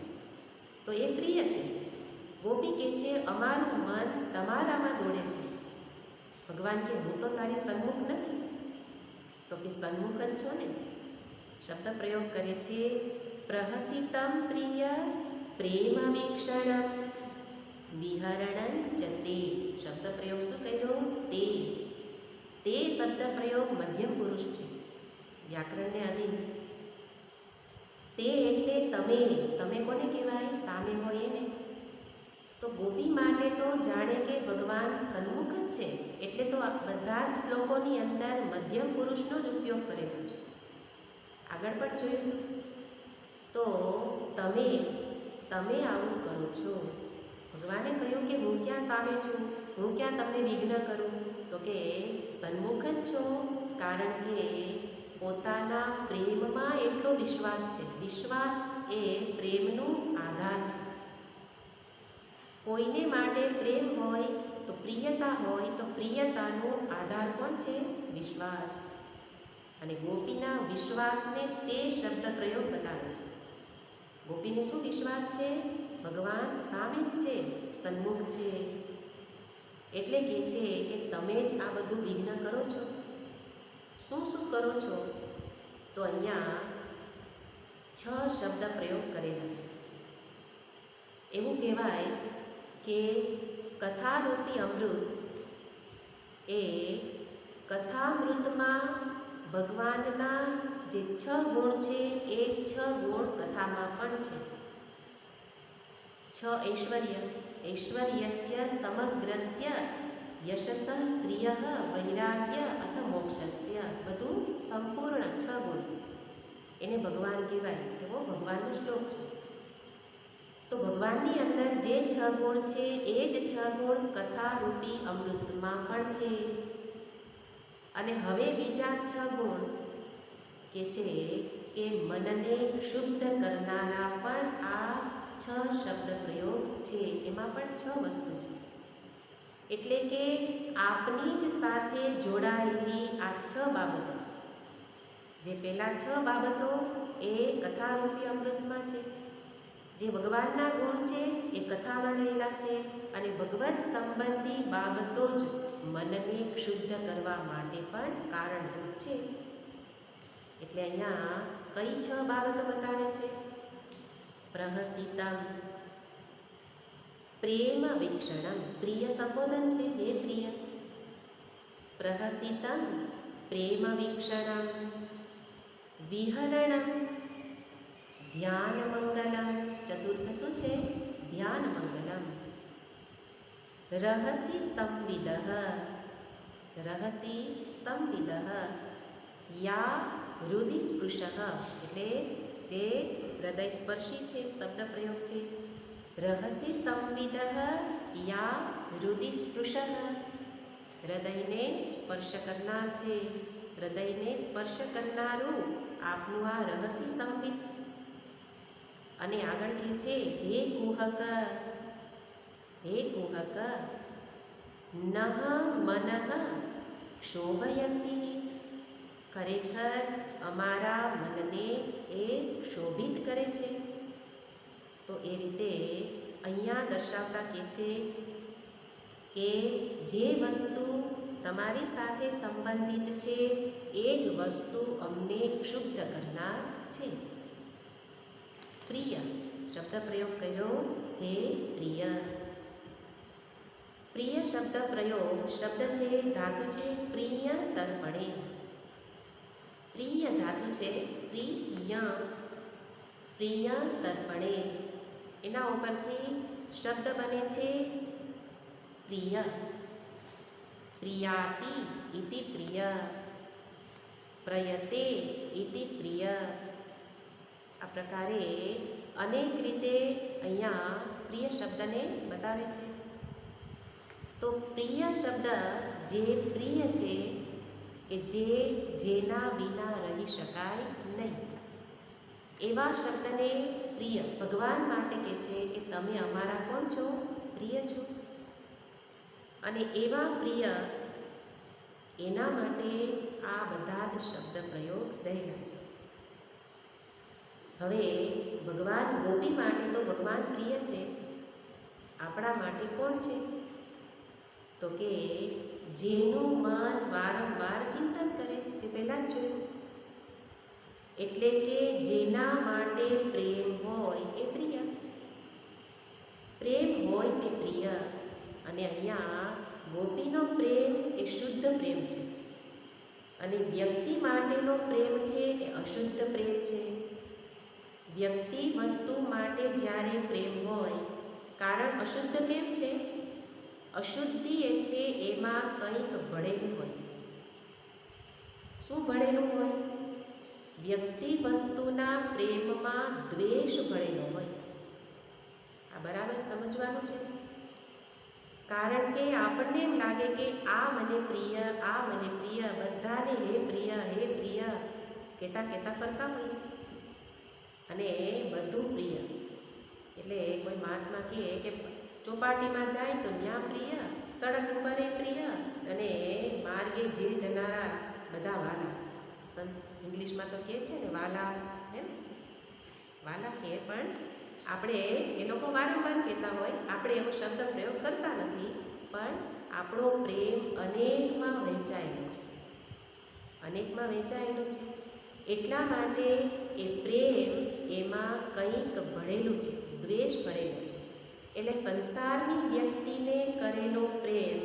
તો એ પ્રિય છે. ગોપી કહે છે, અમારું મન તમારામાં દોડે છે. ભગવાન કે, હું તો તારી સન્મુખ નથી. તો કે સન્મુખ જ છો ને. શબ્દ પ્રયોગ કરે છે, પ્રહસિતમ પ્રિય પ્રેમ વીક્ષણમ વિહરણં ચ તે. શબ્દ પ્રયોગ શું કર્યો? તે. તે શબ્દ પ્રયોગ મધ્યમ પુરુષ છે, વ્યાકરણને અધીન. તે એટલે તમે. તમે કોને કહેવાય? સામે હોય એને. તો ગોપી માટે તો જાણે કે ભગવાન સન્મુખ જ છે. એટલે તો આ બધા જ શ્લોકોની અંદર મધ્યમ પુરુષનો જ ઉપયોગ કરેલો છે. આગળ પણ જોયું તો તમે, તમે આવું કરો છો. ભગવાને કહ્યું કે હું ક્યાં સામે છું? હું ક્યાં તમને વિઘ્ન કરું? તો કે સન્મુખ જ છો. કારણ કે પોતાના પ્રેમમાં એટલો વિશ્વાસ છે. વિશ્વાસ એ પ્રેમનું આધાર છે. કોઈને માટે પ્રેમ હોય તો, પ્રિયતા હોય તો, પ્રિયતાનો આધાર કોણ છે? વિશ્વાસ. અને ગોપીના વિશ્વાસને તે શબ્દ પ્રયોગ બતાવે છે. ગોપીને શું વિશ્વાસ છે? ભગવાન સામે જ છે, સન્મુખ છે. એટલે કહે છે કે તમે જ આ બધું વિઘ્ન કરો છો. શું શું કરો છો? તો અહીંયા 6 શબ્દ પ્રયોગ કરેલા છે. એવું કહેવાય કે કથારૂપી અમૃત એ કથામૃતમાં ભગવાનના જે 6 ગુણ છે એ 6 ગુણ કથામાં પણ છે. 6 ઐશ્વર્ય, ઐશ્વર્યસ્ય સમગ્રસ્ય યશસ શ્રિય વૈરાગ્ય અથ મોક્ષસ્ય. બધું સંપૂર્ણ 6 ગુણ. એને ભગવાન કહેવાય. એવો ભગવાનનો શ્લોક છે. તો ભગવાનની અંદર જે 6 ગુણ છે એ જ 6 ગુણ કથારૂપી અમૃતમાં પણ છે. અને હવે બીજા 6 ગુણ કે છે કે મનને શુદ્ધ કરનારા પણ આ 6 શબ્દ પ્રયોગ છે. એમાં પણ 6 વસ્તુ છે. એટલે કે આપની જ સાથે જોડાયેલી આ 6 બાબતો, જે પહેલાં 6 બાબતો એ કથારૂપી અમૃતમાં છે. જે ભગવાનના ગુણ છે એ કથામાં રહેલા છે. અને ભગવત સંબંધી બાબતો જ મનને શુદ્ધ કરવા માટે પણ કારણરૂપ છે. એટલે અહીંયા કઈ 6 બાબતો બતાવે છે? પ્રહસિતમ પ્રેમ વીક્ષણમ. પ્રિય સંબોધન છે, હે પ્રિય. પ્રહસિતમ પ્રેમ વીક્ષણમ વિહરણમ ધ્યાન મંગલમ. ચતુર્થ શું છે? ધ્યાન મંગલમ. રહસી સંવિદઃ, રહસી સંવિદઃ યા હૃદય સ્પૃશ. એટલે જે હૃદય સ્પર્શી છે શબ્દ પ્રયોગ છે. રહસી સંવિદઃ યા હૃદય સ્પૃશ. હૃદયને સ્પર્શ કરનાર છે. હૃદયને સ્પર્શ કરનારું આપનું આ રહસી સંવિદ. અને આગળ કહે છે, હે કુહક, હે કુહક નહ મનઃ ક્ષોભયંતી. ખરેખર અમારા મનને એ ક્ષોભિત કરે છે. તો એ રીતે અહીંયા દર્શાવતા કહે છે કે જે વસ્તુ તમારી સાથે સંબંધિત છે એ જ વસ્તુ અમને ક્ષુબ્ધ કરનાર છે. પ્રિય શબ્દ પ્રયોગ કર્યો, હે પ્રિય. પ્રિય શબ્દ પ્રયોગ, શબ્દ છે, ધાતુ છે પ્રિય તર્પણે. પ્રિય ધાતુ છે, પ્રિય, પ્રિય તર્પણે. એના ઉપરથી શબ્દ બને છે પ્રિય. પ્રિયાતિ ઇતિ પ્રિય. પ્રયતે ઇતિ પ્રિય. આ પ્રકારે અનેક રીતે અહીંયા પ્રિય શબ્દને બતાવે છે. તો પ્રિય શબ્દ જે પ્રિય છે કે જેના વિના રહી શકાય નહીં, એવા શબ્દને પ્રિય ભગવાન માટે કહે છે કે તમે અમારા કોણ છો? પ્રિય છો. અને એવા પ્રિય એના માટે આ બધા જ શબ્દ પ્રયોગ રહેલા છે. હવે ભગવાન ગોપી માટે તો ભગવાન પ્રિય છે, આપણા માટે કોણ છે? તો કે જેનું મન વારંવાર ચિંતન કરે, જે પહેલાં જ જોયું. એટલે કે જેના માટે પ્રેમ હોય એ પ્રિય, પ્રેમ હોય તે પ્રિય. અને અહીંયા ગોપીનો પ્રેમ એ શુદ્ધ પ્રેમ છે, અને વ્યક્તિ માટેનો પ્રેમ છે એ અશુદ્ધ પ્રેમ છે. વ્યક્તિ વસ્તુ માટે જ્યારે પ્રેમ હોય, કારણ અશુદ્ધ કેમ છે? અશુદ્ધિ એટલે એમાં કંઈક ભળેલું હોય. શું ભળેલું હોય? વ્યક્તિ વસ્તુના પ્રેમમાં દ્વેષ ભળેલો હોય. આ બરાબર સમજવાનું છે. કારણ કે આપણને એમ લાગે કે આ મને પ્રિય, આ મને પ્રિય, બધાને હે પ્રિય કહેતા કહેતા ફરતા હોઈએ, અને બધું પ્રિય. એટલે કોઈ મહાત્મા કહે કે ચોપાટીમાં જાય તો ત્યાં પ્રિય, સડક ઉપર એ પ્રિય, અને માર્ગે જે જનારા બધા વાલા. ઇંગ્લિશમાં તો કહે છે ને વાલા, એમ વાલા કહે, પણ આપણે એ લોકો વારંવાર કહેતા હોય, આપણે એવો શબ્દ પ્રયોગ કરતા નથી, પણ આપણો પ્રેમ અનેકમાં વહેંચાયેલો છે, અનેકમાં વહેંચાયેલો છે. એટલા માટે એ પ્રેમ એમાં કંઈક ભળેલું છે, દ્વેષ ભળેલો છે. એટલે સંસારની વ્યક્તિને કરેલો પ્રેમ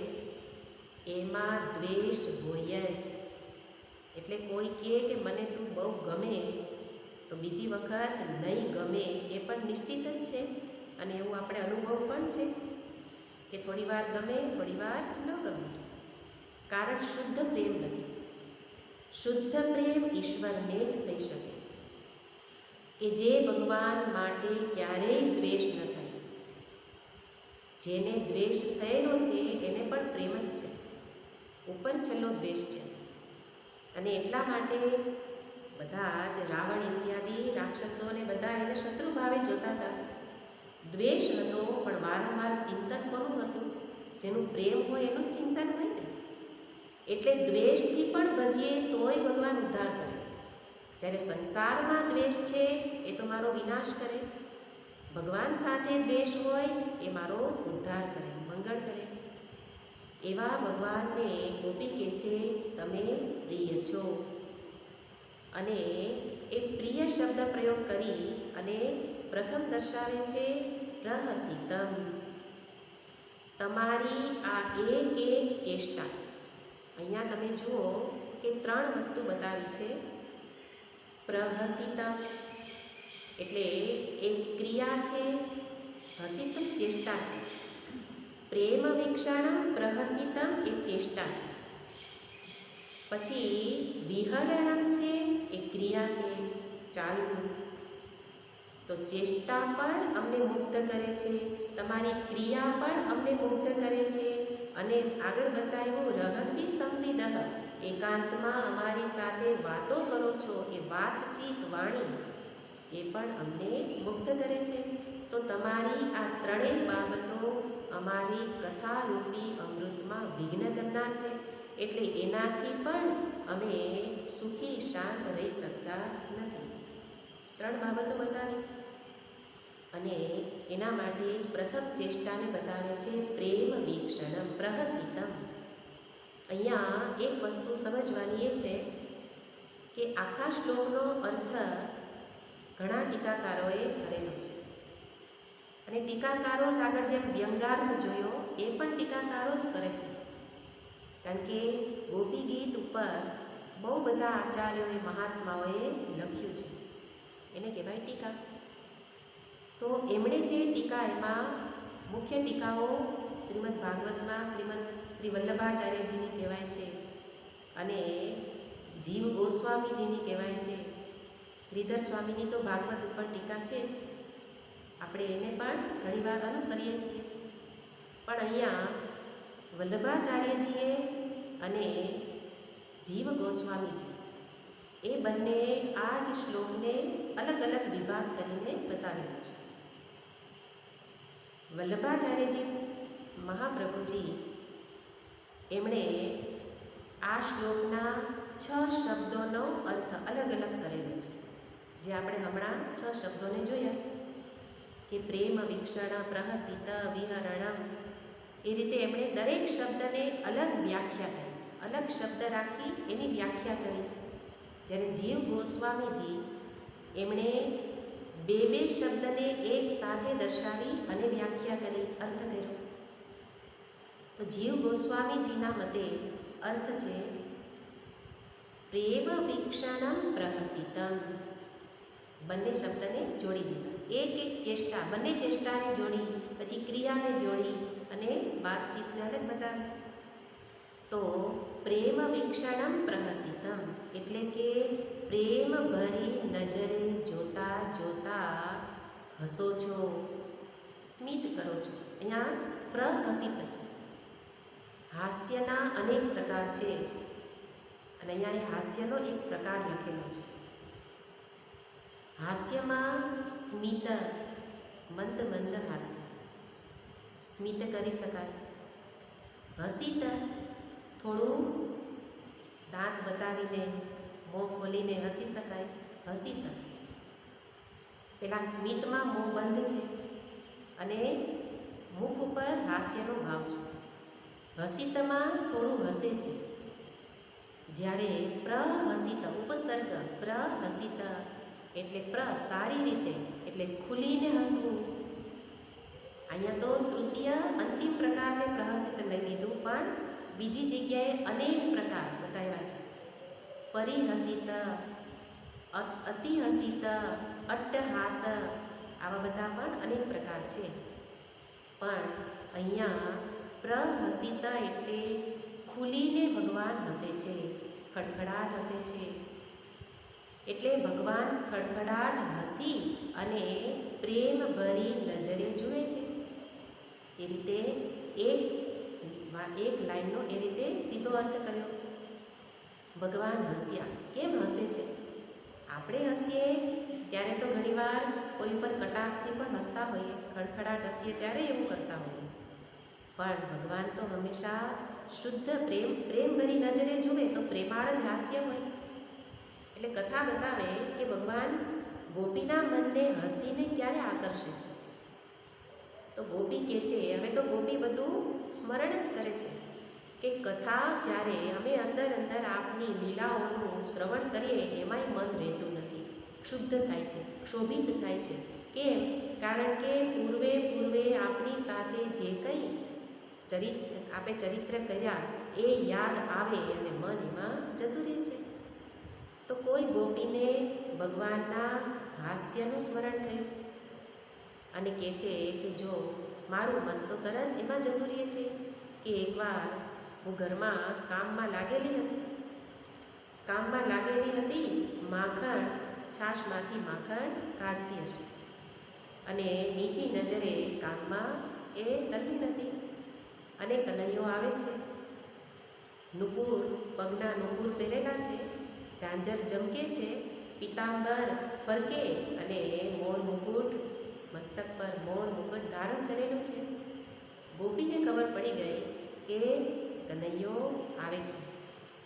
એમાં દ્વેષ હોય જ. એટલે કોઈ કહે કે મને તું બહુ ગમે, તો બીજી વખત નહીં ગમે એ પણ નિશ્ચિત જ છે. અને એવું આપણે અનુભવ પણ છે કે થોડી વાર ગમે, થોડી વાર ન ગમે, કારણ શુદ્ધ પ્રેમ નથી. શુદ્ધ પ્રેમ ઈશ્વરને જ થઈ શકે કે જે ભગવાન માટે ક્યારેય દ્વેષ ન થાય. જેને દ્વેષ થયેલો છે એને પણ પ્રેમ જ છે, ઉપર છેલ્લો દ્વેષ છે. અને એટલા માટે બધા જ રાવણ ઇત્યાદિ રાક્ષસોને બધા એને શત્રુ ભાવે જોતા હતા. દ્વેષ હતો, પણ વારંવાર ચિંતન કોનું હતું? જેનું પ્રેમ હોય એનું ચિંતન હોય ને. એટલે દ્વેષથી પણ ભજીએ તોય ભગવાન ઉદ્ધાર કરે. જ્યારે સંસારમાં દ્વેષ છે એ તો મારો વિનાશ કરે, ભગવાન સાથે દ્વેષ હોય એ મારો ઉદ્ધાર કરે, મંગળ કરે. એવા ભગવાનને ગોપી કહે છે તમે પ્રિય છો. અને એ પ્રિય શબ્દ પ્રયોગ કરી અને પ્રથમ દર્શાવે છે પ્રહસિતમ. તમારી આ એક એક ચેષ્ટા, અહીંયા તમે જુઓ કે 3 વસ્તુ બતાવી છે. પ્રહસિતમ એટલે એક ક્રિયા છે, હસિતમ ચેષ્ટા છે. પ્રેમ વીક્ષણમ પ્રહસિતમ એ ચેષ્ટા છે. પછી વિહરણમ છે એ ક્રિયા છે, ચાલવું. તો ચેષ્ટા પણ અમને મુગ્ધ કરે છે, તમારી ક્રિયા પણ અમને મુગ્ધ કરે છે. અને આગળ બતાવ્યું રહસી સંવિદઃ, એકાંતમાં અમારી સાથે વાતો કરો છો, એ વાતચીત વાણી એ પણ અમને મુગ્ધ કરે છે. તો તમારી આ 3 બાબતો અમારી કથારૂપી અમૃતમાં વિઘ્ન કરનાર છે. એટલે એનાથી પણ અમે સુખી શાંત રહી શકતા નથી. 3 બાબતો બતાવી. અને એના માટે જ પ્રથમ ચેષ્ટાને બતાવે છે પ્રેમ વીક્ષણમ પ્રહસિતમ. અહીંયા એક વસ્તુ સમજવાની એ છે કે આખા શ્લોકનો અર્થ ઘણા ટીકાકારોએ કરેલો છે. અને ટીકાકારો જ આગળ જેમ વ્યંગાર્થ જોયો એ પણ ટીકાકારો જ કરે છે. કારણ કે ગોપી ગીત ઉપર બહુ બધા આચાર્યોએ, મહાત્માઓએ લખ્યું છે, એને કહેવાય ટીકા. તો એમણે જે ટીકા, એમાં મુખ્ય ટીકાઓ શ્રીમદ ભાગવતમાં શ્રી વલ્લભાચાર્યજીની કહેવાય છે, અને જીવ ગોસ્વામીજીની કહેવાય છે. શ્રીધર સ્વામીની તો ભાગવત ઉપર ટીકા છે જ, આપણે એને પણ ઘણીવાર અનુસરીએ છીએ. પણ અહીંયા વલ્લભાચાર્યજીએ અને જીવ ગોસ્વામીજી એ બંને આ જ શ્લોકને અલગ અલગ વિભાગ કરીને બતાવેલો છે. વલ્લભાચાર્યજી મહાપ્રભુજી એમણે આ શ્લોકના 6 શબ્દોનો અર્થ અલગ અલગ કરેલો છે. જે આપણે હમણાં 6 શબ્દોને જોયા કે પ્રેમ વિક્ષણ પ્રહસિત વિહરણમ, એ રીતે એમણે દરેક શબ્દને અલગ વ્યાખ્યા કરી, અલગ શબ્દ રાખી એની વ્યાખ્યા કરી. જ્યારે જીવ ગોસ્વામીજી એમણે બે શબ્દને એક સાથે દર્શાવી અને વ્યાખ્યા કરી, અર્થ કર્યો. તો જીવ ગોસ્વામીજીના મતે અર્થ છે પ્રેમ વિક્ષણમ પ્રહસિતમ. બંને શબ્દને જોડી દીધા, એક એક ચેષ્ટા, બંને ચેષ્ટાને જોડી, પછી ક્રિયાને જોડી અને વાતચીતને અલગ બતાવી. તો પ્રેમ વિક્ષણમ પ્રહસિતમ એટલે કે પ્રેમ ભરી નજરે જોતા જોતા હસો છો, સ્મિત કરો છો. અહીંયા પ્રહસિત છે. હાસ્યના અનેક પ્રકાર છે અને અહીંયા એ હાસ્યનો એક પ્રકાર લખેલો છે. હાસ્યમાં સ્મિત, મંદ મંદ હાસ્ય, સ્મિત કરી શકાય. હસિત થોડું દાંત બતાવીને મોં ખોલીને હસી શકાય, હસિત. પેલા સ્મિતમાં મોં બંધ છે અને મુખ ઉપર હાસ્યનો ભાવ છે. હસિતમાં થોડું હસે છે. જ્યારે પ્રહસિત ઉપસર્ગ, પ્રહસિત એટલે સારી રીતે, એટલે ખુલીને હસવું. અહીંયા તો તૃતીય અંતિમ પ્રકારને પ્રહસિત લઈ લીધું, પણ બીજી જગ્યાએ અનેક પ્રકાર બતાવ્યા છે. પરિહસિત, અતિહસિત, અટ્ટહાસ, આવા બધા પણ અનેક પ્રકાર છે. પણ અહીંયા પ્રહસિત એટલે ખુલીને ભગવાન હસે છે, ખડખડાટ હસે છે. એટલે ભગવાન ખડખડાટ હસી અને પ્રેમ ભરી નજરે જુએ છે. એ રીતે એક લાઈનનો એ રીતે સીધો અર્થ કર્યો. ભગવાન હસ્યા. કેમ હસે છે? આપણે હસીએ ત્યારે તો ઘણીવાર કોઈ ઉપર કટાક્ષથી પણ હસતા હોઈએ, ખડખડાટ હસીએ ત્યારે એવું કરતા હોઈએ. પણ ભગવાન તો હંમેશા શુદ્ધ પ્રેમ ભરી નજરે જુએ તો પ્રેમાળ જ હાસ્ય હોય. એટલે કથા બતાવે કે ભગવાન ગોપીના મનને હસીને ક્યારે આકર્ષે છે. તો ગોપી કહે છે, હવે તો ગોપી બધું સ્મરણ જ કરે છે કે કથા જ્યારે અમે અંદર અંદર આપની લીલાઓનું શ્રવણ કરીએ એમાંય મન રહેતું નથી, ક્ષુબ્ધ થાય છે, ક્ષોભિત થાય છે. કેમ? કારણ કે પૂર્વે આપની સાથે જે કંઈ આપે ચરિત્ર કર્યા એ યાદ આવે અને મન એમાં જતું રહે છે. તો કોઈ ગોપીને ભગવાનના હાસ્યનું સ્મરણ થયું અને કહે છે કે જો મારું મન તો તરત એમાં જતું રહે છે કે એકવાર હું ઘરમાં કામમાં લાગેલી હતી, માખણ, છાશમાંથી માખણ કાઢતી હશે અને નીચી નજરે કામમાં એ તલ્લીન હતી અને કનૈયો આવે છે, નુપુર, પગના નુપુર પહેરેલા છે, ઝાંઝર જમકે છે, પિતાંબર ફરકે અને મોર મુકુટ, મસ્તક પર મોર મુકુટ ધારણ કરેલું છે. ગોપીને ખબર પડી ગઈ કે કનૈયો આવે છે,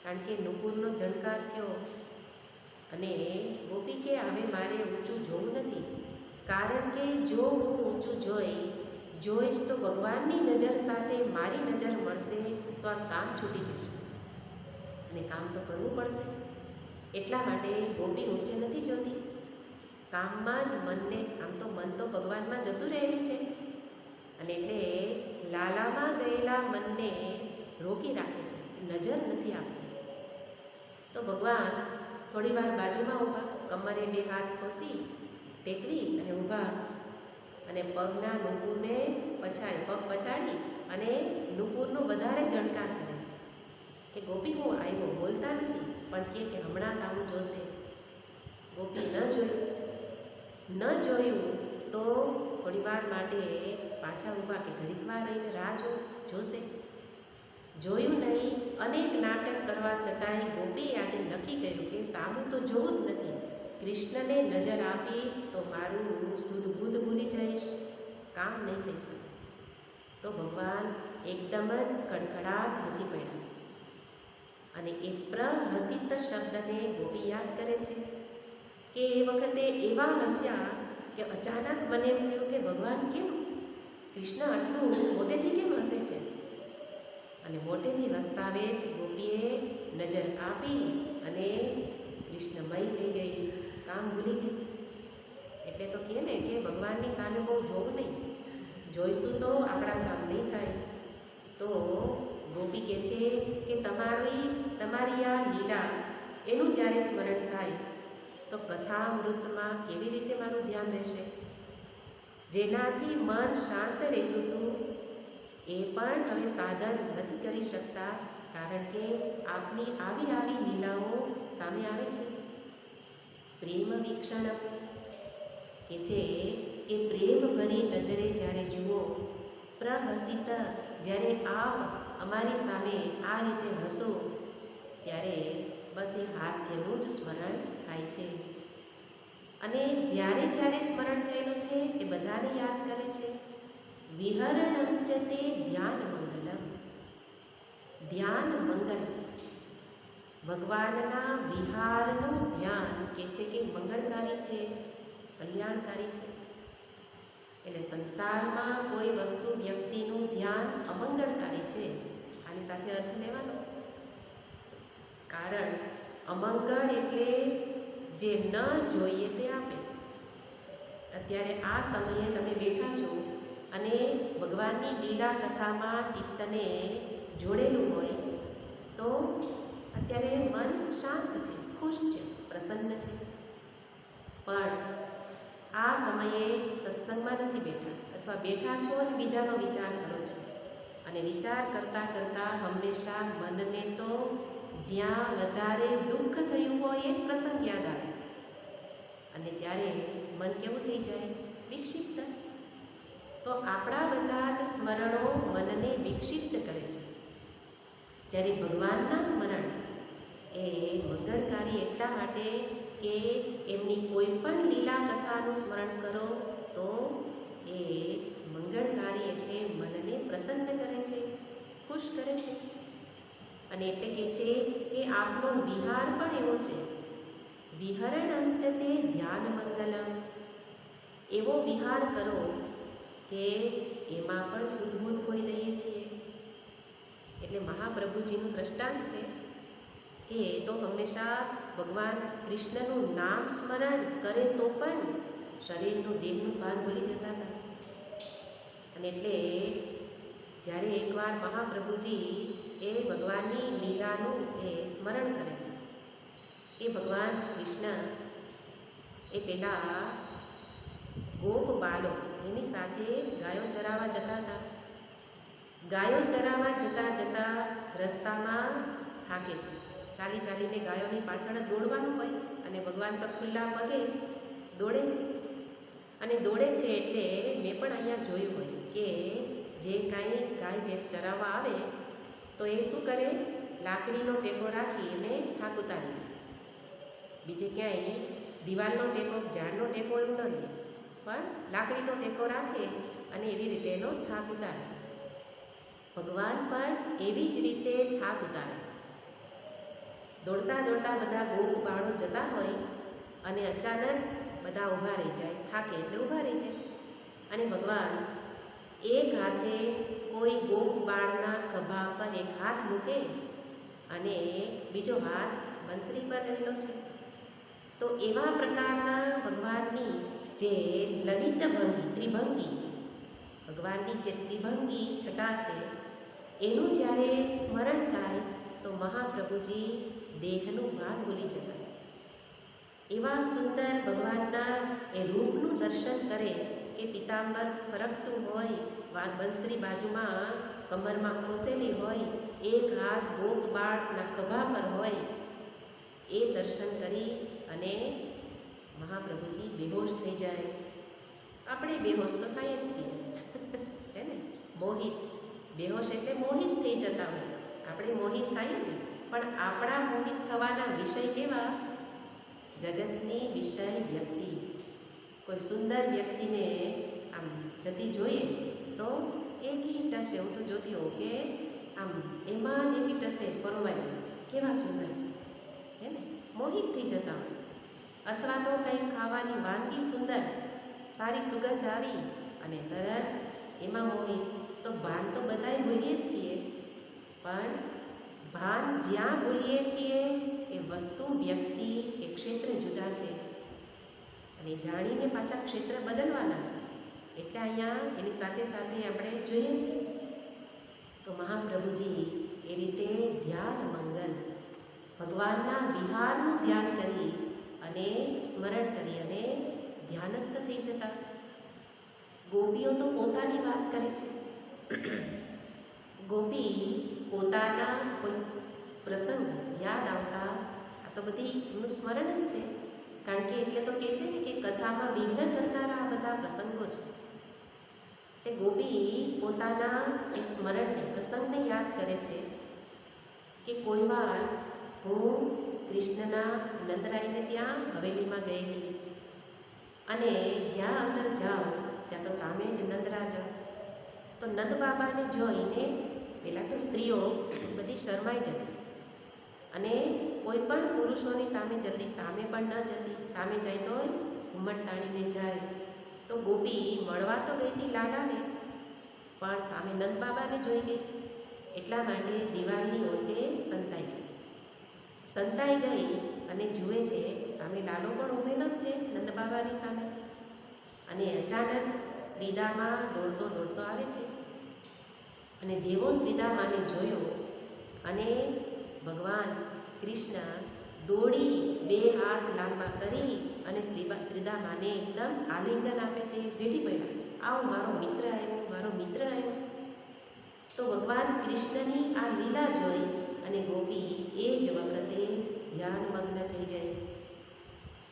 કારણ કે નુપુરનો ઝણકાર થયો અને ગોપી કે હવે મારે ઊંચું જોવું નથી, કારણ કે જો હું ઊંચું જોઈશ તો ભગવાનની નજર સાથે મારી નજર મળશે તો આ કામ છૂટી જશે અને કામ તો કરવું પડશે. એટલા માટે ગોપી ઊંચે નથી જોતી, કામમાં જ મનને, આમ તો મન તો ભગવાનમાં જતું રહેલું છે અને એટલે લાલામાં ગયેલા મનને રોકી રાખે છે, નજર નથી આપતી. તો ભગવાન થોડી વાર બાજુમાં ઊભા, કમરે 2 હાથ ખોસી ટેકવી અને ઊભા અને પગના નુપુરને પગ પછાડી અને નુપુરનો વધારે જણકાર કરે છે કે ગોપી હું આવ્યો, બોલતા નથી, પણ કે હમણાં સામું જોશે. ગોપી ન જોયું તો થોડી વાર માટે પાછા ઊભા કે ઘડીક વાર રહીને રાહ જોશે. જોયું નહીં. અનેક નાટક કરવા છતાંય ગોપીએ આજે નક્કી કર્યું કે સામું તો જોવું જ નથી. કૃષ્ણને નજર આપીશ તો મારું શુદ્ધ બુદ્ધ ભૂલી જઈશ, કામ નહીં થઈ શકે. તો ભગવાન એકદમ જ ખડખડાટ હસી પડ્યા અને એ પ્રહસિત શબ્દને ગોપી યાદ કરે છે કે એ વખતે એવા હસ્યા કે અચાનક મને એમ થયું કે ભગવાન કેમ કૃષ્ણ આટલું મોટેથી કેમ હસે છે. અને મોટેથી હસતાવે ગોપીએ નજર આપી અને કૃષ્ણમય થઈ ગઈ, કામ ભૂલી ગઈ. એટલે તો કહે ને કે ભગવાનની સામે બહુ જોવું નહીં, જોઈશું તો આપણા કામ નહીં થાય. તો ગોપી કહે છે કે તમારી આ લીલા એનું જ્યારે સ્મરણ થાય તો કથામૃતમાં કેવી રીતે મારું ધ્યાન રહેશે. જેનાથી મન શાંત રહેતું હતું એ પણ હવે સાધન નથી કરી શકતા, કારણ કે આપની આવી લીલાઓ સામે આવે છે. પ્રેમ વીક્ષણ કે છે કે પ્રેમ ભરી નજરે જ્યારે જુઓ, પ્રહસિત જ્યારે આપ અમારી સામે આ રીતે હસો ત્યારે બસ એ હાસ્યનું જ સ્મરણ થાય છે. અને જ્યારે સ્મરણ થયેલું છે એ બધાને યાદ કરે છે. વિહરણં ચ તે ધ્યાન મંગલમ. ધ્યાન મંગલ, ભગવાનના વિહારનું ધ્યાન કે છે કે મંગળકારી છે, કલ્યાણકારી છે. એટલે સંસારમાં કોઈ વસ્તુ વ્યક્તિનું ધ્યાન અમંગળકારી છે, આની સાથે અર્થ લેવાનો. કારણ અમંગળ એટલે જે ન જોઈએ તે આપે. અત્યારે આ સમયે તમે બેઠા છો અને ભગવાનની લીલા કથામાં ચિત્તને જોડેલું હોય તો અત્યારે મન શાંત છે, ખુશ છે, પ્રસન્ન છે. પણ આ સમયે સત્સંગમાં નથી બેઠા, અથવા બેઠા છો અને બીજાનો વિચાર કરો છો, અને વિચાર કરતાં કરતાં હંમેશા મનને તો જ્યાં વધારે દુઃખ થયું હોય એ જ પ્રસંગ યાદ આવે, અને ત્યારે મન કેવું થઈ જાય? વિક્ષિપ્ત. તો આપણા બધા જ સ્મરણો મનને વિક્ષિપ્ત કરે છે. જ્યારે ભગવાનના સ્મરણ એ મંગળકારી એટલા માટે કે એમની કોઈ પણ લીલા કથાનું સ્મરણ કરો તો એ મંગળકારી એટલે મનને પ્રસન્ન કરે છે, ખુશ કરે છે. અને એટલે કહે છે કે આપનો વિહાર પણ એવો છે. વિહરણં ચ તે ધ્યાન મંગલમ. એવો વિહાર કરો કે એમાં પણ સુધબુધ ખોઈ દઈએ છીએ. એટલે મહાપ્રભુજીનું દ્રષ્ટાંત છે કે તો હંમેશા ભગવાન કૃષ્ણનું નામ સ્મરણ કરે તો પણ શરીરનું દેહનું ભાન ભૂલી જતા હતા. અને એટલે જ્યારે એકવાર મહાપ્રભુજી એ ભગવાનની લીલાનું એ સ્મરણ કરે છે કે ભગવાન કૃષ્ણ એ પેલા ગોપ બાલો એની સાથે ગાયો ચરાવવા જતા હતા. ગાયો ચરાવવા જતાં રસ્તામાં થાકે છે. ચાલીને ગાયોની પાછળ દોડવાનું હોય, અને ભગવાન તો ખુલ્લા પગે દોડે છે. અને દોડે છે એટલે મેં પણ અહીંયા જોયું હોય કે જે કાંઈ ગાય ભેંસ ચરાવવા આવે તો એ શું કરે? લાકડીનો ટેકો રાખી અને થાક ઉતારી લે. બીજે ક્યાંય દિવાલનો ટેકો, ઝાડનો ટેકો એવું ન લે, પણ લાકડીનો ટેકો રાખે અને એવી રીતે એનો થાક ઉતારે. ભગવાન પણ એવી જ રીતે થાક ઉતારે. દોડતા બધા ગોપ બાળો જતા હોય અને અચાનક બધા ઊભા રહી જાય, થાકે એટલે ઊભા રહી જાય. અને ભગવાન એક હાથે કોઈ ગોપ બાળના ખભા પર એક હાથ મૂકે અને બીજો હાથ બંસરી પર રહેલો છે. તો એવા પ્રકારના ભગવાનની જે લલિત ભંગી, ત્રિભંગી, ભગવાનની જે ત્રિભંગી છટા છે એનું જ્યારે સ્મરણ થાય તો મહાપ્રભુજી દેહનું ભાન ભૂલી જતા. એવા સુંદર ભગવાનના એ રૂપનું દર્શન કરે કે પિતાંબર ફરકતું હોય, બંસરી બાજુમાં કમરમાં ખોસેલી હોય, એક હાથ ગોપ બાળના ખભા પર હોય, એ દર્શન કરી અને મહાપ્રભુજી બેહોશ થઈ જાય. આપણે બેહોશ તો થાય જ છીએ હે ને, મોહિત. બેહોશ એટલે મોહિત થઈ જતા હોય. આપણે મોહિત થાય ને, પણ આપણા મોહિત થવાના વિષય કેવા? જગતની વિષય વ્યક્તિ. કોઈ સુંદર વ્યક્તિને આમ જતી જોઈએ તો એકી ટસે, હું તો જોતી હોઉં કે આમ એમાં જ એકી ટસે પરોવાઈ જાય, કેવા સુંદર છે હે ને, મોહિત થઈ જતા હોય. અથવા તો કંઈક ખાવાની વાનગી સુંદર, સારી સુગંધ આવી અને તરત એમાં મોહિત. તો ભાન તો બધાય ભૂલીએ જ છીએ, પણ ભાન જ્યાં ભૂલીએ છીએ એ વસ્તુ, વ્યક્તિ, એ ક્ષેત્ર જુદા છે અને જાણીને પાછા ક્ષેત્ર બદલવાના છે. એટલે અહીંયા એની સાથે સાથે આપણે જોઈએ છીએ તો મહાપ્રભુજી એ રીતે ધ્યાન મંગલ, ભગવાનના વિહારનું ધ્યાન કરી અને સ્મરણ કરી અને ધ્યાનસ્થ થઈ જતા. ગોપીઓ તો પોતાની વાત કરે છે. ગોપી પોતાના કોઈ પ્રસંગ યાદ આવતા, આ તો બધી એમનું સ્મરણ જ છે. કારણ કે એટલે તો કહે છે ને કે કથામાં વિઘ્ન કરનારા આ બધા પ્રસંગો છે. એટલે ગોપી પોતાના એ સ્મરણને, પ્રસંગને યાદ કરે છે કે કોઈ વાર હું કૃષ્ણના નંદરાયને ત્યાં હવેલીમાં ગયેલી અને જ્યાં અંદર જાઉં ત્યાં તો સામે જ નંદરાજા. તો નંદ બાબાને જોઈને પહેલાં તો સ્ત્રીઓ બધી શરમાઈ જતી અને કોઈ પણ પુરુષોની સામે જતી, સામે પણ ન જતી. સામે જાય તો ઘૂમટ તાણીને જાય. તો ગોપી મળવા તો ગઈ હતી લાલાને, પણ સામે નંદ બાબાને જોઈ ગઈ. એટલા માટે દિવાલની ઓથે સંતાઈ ગઈ અને જુએ છે સામે લાલો પણ ઊભેલો જ છે નંદ બાબાની સામે. અને અચાનક શ્રીદામા દોડતો દોડતો આવે છે અને જેવો શ્રીદામાને જોયો અને ભગવાન કૃષ્ણ દોડી બે હાથ લાંબા કરી અને શ્રીદામાને એકદમ આલિંગન આપે છે. ભેટી પડ્યા, આવો મારો મિત્ર આવ્યો, મારો મિત્ર આવ્યો. તો ભગવાન કૃષ્ણની આ લીલા જોઈ અને ગોપી એ જ વખતે ધ્યાનમગ્ન થઈ ગઈ.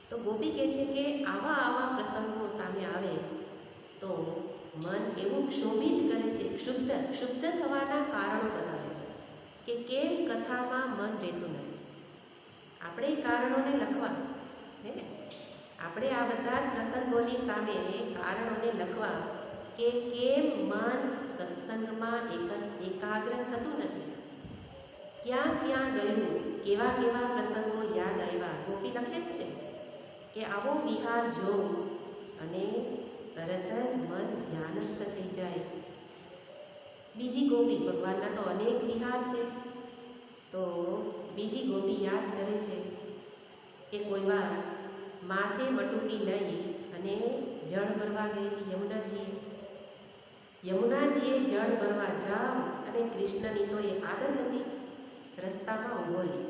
તો ગોપી કહે છે કે આવા પ્રસંગો સામે આવે તો મન એવું ક્ષોભિત કરે છે, ક્ષુબ્ધ થવાના કારણો બતાવે છે કે કેમ કથામાં મન રહેતું નથી. આપણે કારણોને લખવા હે ને, આપણે આ બધા જ પ્રસંગોની સામે કારણોને લખવા કે કેમ મન સત્સંગમાં એકાગ્ર થતું નથી, ક્યાં ક્યાં ગયું, કેવા કેવા પ્રસંગો યાદ આવ્યા. ગોપી લખે જ છે કે આવો વિહાર જો અને તરત જ મન ધ્યાનસ્થ થઈ જાય. બીજી ગોપી, ભગવાનના તો અનેક વિહાર છે, તો બીજી ગોપી યાદ કરે છે કે કોઈ વાર માથે મટુકી લઈ અને જળ ભરવા ગયેલી યમુનાજીએ જળ ભરવા જાવ અને કૃષ્ણની તો એ આદત હતી રસ્તામાં ઊભો રહી.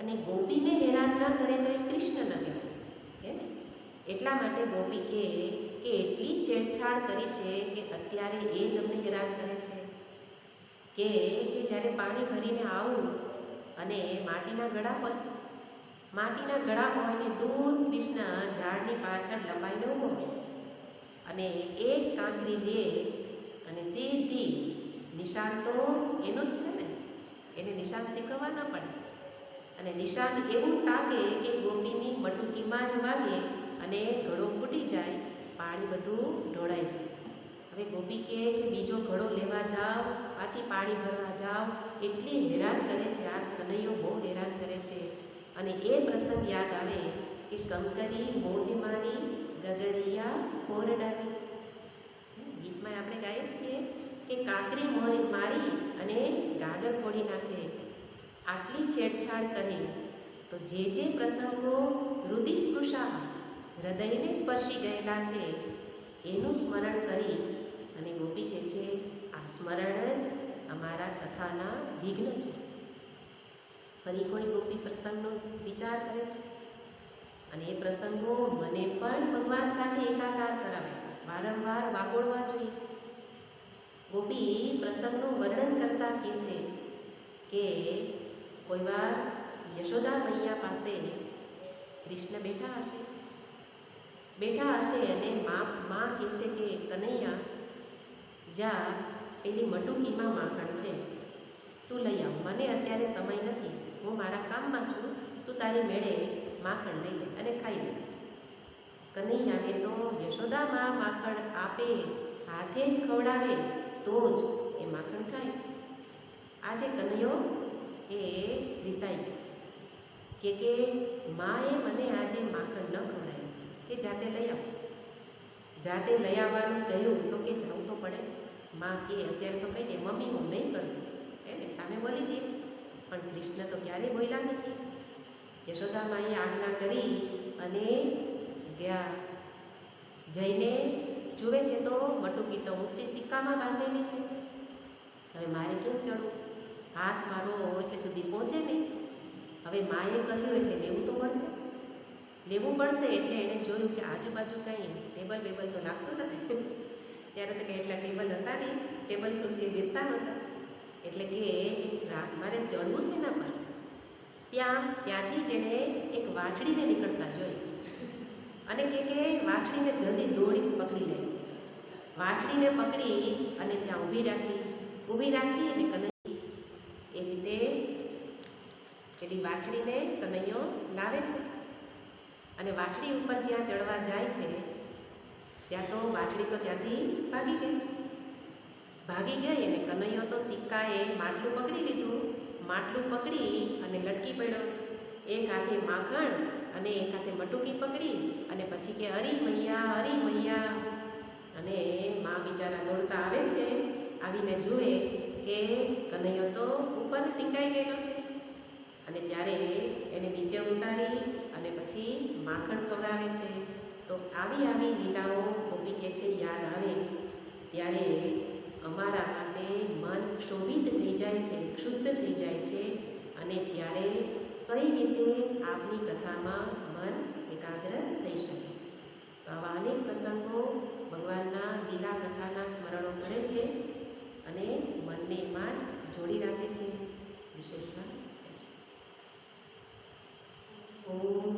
અને ગોપીને હેરાન ન કરે તો એ કૃષ્ણ ન કહેવાય હે ને. એટલા માટે ગોપી કે એટલી છેડછાડ કરી છે કે અત્યારે એ જ અમને હેરાન કરે છે કે જ્યારે પાણી ભરીને આવું અને માટીના ગળા હોય ને દૂર કૃષ્ણ ઝાડની પાછળ લંબાઈને ઊભો હોય અને એક કાંકરી લે અને સીધી નિશાન તો એનું જ છે ને, એને નિશાન શીખવવા ન પડે. અને નિશાન એવું તાકે કે ગોપીની મટુકીમાં જ વાગે અને ઘડો ફૂટી જાય, પાણી બધું ઢોળાઈ જાય. હવે ગોપી કે બીજો ઘડો લેવા જાઓ, પાછી પાણી ભરવા જાઓ, એટલી હેરાન કરે છે. આ કનૈયો બહુ હેરાન કરે છે. અને એ પ્રસંગ યાદ આવે કે કંકરી મોહે મારી ગગરિયા ખોરડાવી. ગીતમાં આપણે ગાઈએ છીએ કે કાંકરી મારી અને ગાગર ફોડી નાખે. આટલી છેડછાડ કરે તો જે પ્રસંગો હૃદયસ્પૃશા, હૃદયને સ્પર્શી ગયેલા છે એનું સ્મરણ કરી અને ગોપી કહે છે આ સ્મરણ જ અમારા કથાના વિઘ્ન છે. ફરી કોઈ ગોપી પ્રસંગનો વિચાર કરે છે અને એ પ્રસંગો મને પણ ભગવાન સાથે એકાકાર કરાવે, વારંવાર વાગોળવા જોઈએ. ગોપી પ્રસંગનું વર્ણન કરતા કહે છે કે કોઈ વાર યશોદા મૈયા પાસે કૃષ્ણ બેઠા હશે અને માં કહે છે કે કનૈયા જા પેલી મટુકીમાં માખણ છે, તું લઈ આવ, મને અત્યારે સમય નથી, હું મારા કામમાં છું, તું તારી મેળે માખણ લઈ લે અને ખાઈ લે. કનૈયાને તો યશોદામાં માખણ આપે, હાથે જ ખવડાવે તો જ એ માખણ ખાય. આજે કનૈયો એ રિસાઈ કે માએ મને આજે માખણ ન ખવડાવ્યું, કે જાતે લઈ આવ. જાતે લઈ આવવાનું કહ્યું તો કે જવું તો પડે. માં કે અત્યારે તો કહી દે મમ્મી હું નહીં કરું, એને સામે બોલી દે. પણ કૃષ્ણ તો ક્યારેય બોલ્યા નથી. યશોદા માએ આજ્ઞા કરી અને ગયા. જઈને જુએ છે તો મટુકી તો ઊંચી સિક્કામાં બાંધેલી છે. હવે મારે કેમ ચડવું? હાથ મારો એટલે સુધી પહોંચે નહીં. હવે માએ કહ્યું એટલે લેવું તો પડશે. એટલે એણે જોયું કે આજુબાજુ કંઈ ટેબલ તો લાગતું નથી. ત્યારે તો કંઈ એટલા ટેબલ હતા નહીં, ટેબલ ખુરશીએ બેસતા નહોતા. એટલે કે મારે ચડવું શેના પર? ત્યાંથી જ એણે એક વાછડીને નીકળતા જોઈ અને કે વાછડીને જલ્દી દોડી પકડી લે. વાછડીને પકડી અને ત્યાં ઊભી રાખી અને કનૈયા એ રીતે પેલી વાછડીને કનૈયો લાવે છે. અને વાછડી ઉપર જ્યાં ચડવા જાય છે ત્યાં તો વાછડી તો ત્યાંથી ભાગી ગઈ અને કનૈયો તો સિક્કાએ માટલું પકડી લીધું. માટલું પકડી અને લટકી પડ્યો. એક હાથે માખણ અને એક હાથે મટુકી પકડી અને પછી કે અરી મૈયા. અને માં બિચારા દોડતા આવે છે. આવીને જુએ કે કનૈયો તો ઉપર ટીંગાઈ ગયેલો છે. અને ત્યારે એને નીચે ઉતારી અને પછી માખણ ખવડાવે છે. તો આવી લીલાઓ ગોપી કહે છે યાદ આવે ત્યારે અમારા માટે મન શોભિત થઈ જાય છે, ક્ષુબ્ધ થઈ જાય છે. અને ત્યારે કઈ રીતે આપની કથામાં મન એકાગ્ર થઈ શકે. તો આવા અનેક પ્રસંગો ભગવાનના લીલા કથાના સ્મરણો કરે છે અને મનને એમાં જ જોડી રાખે છે. વિશેષ વાત છે. ઓમ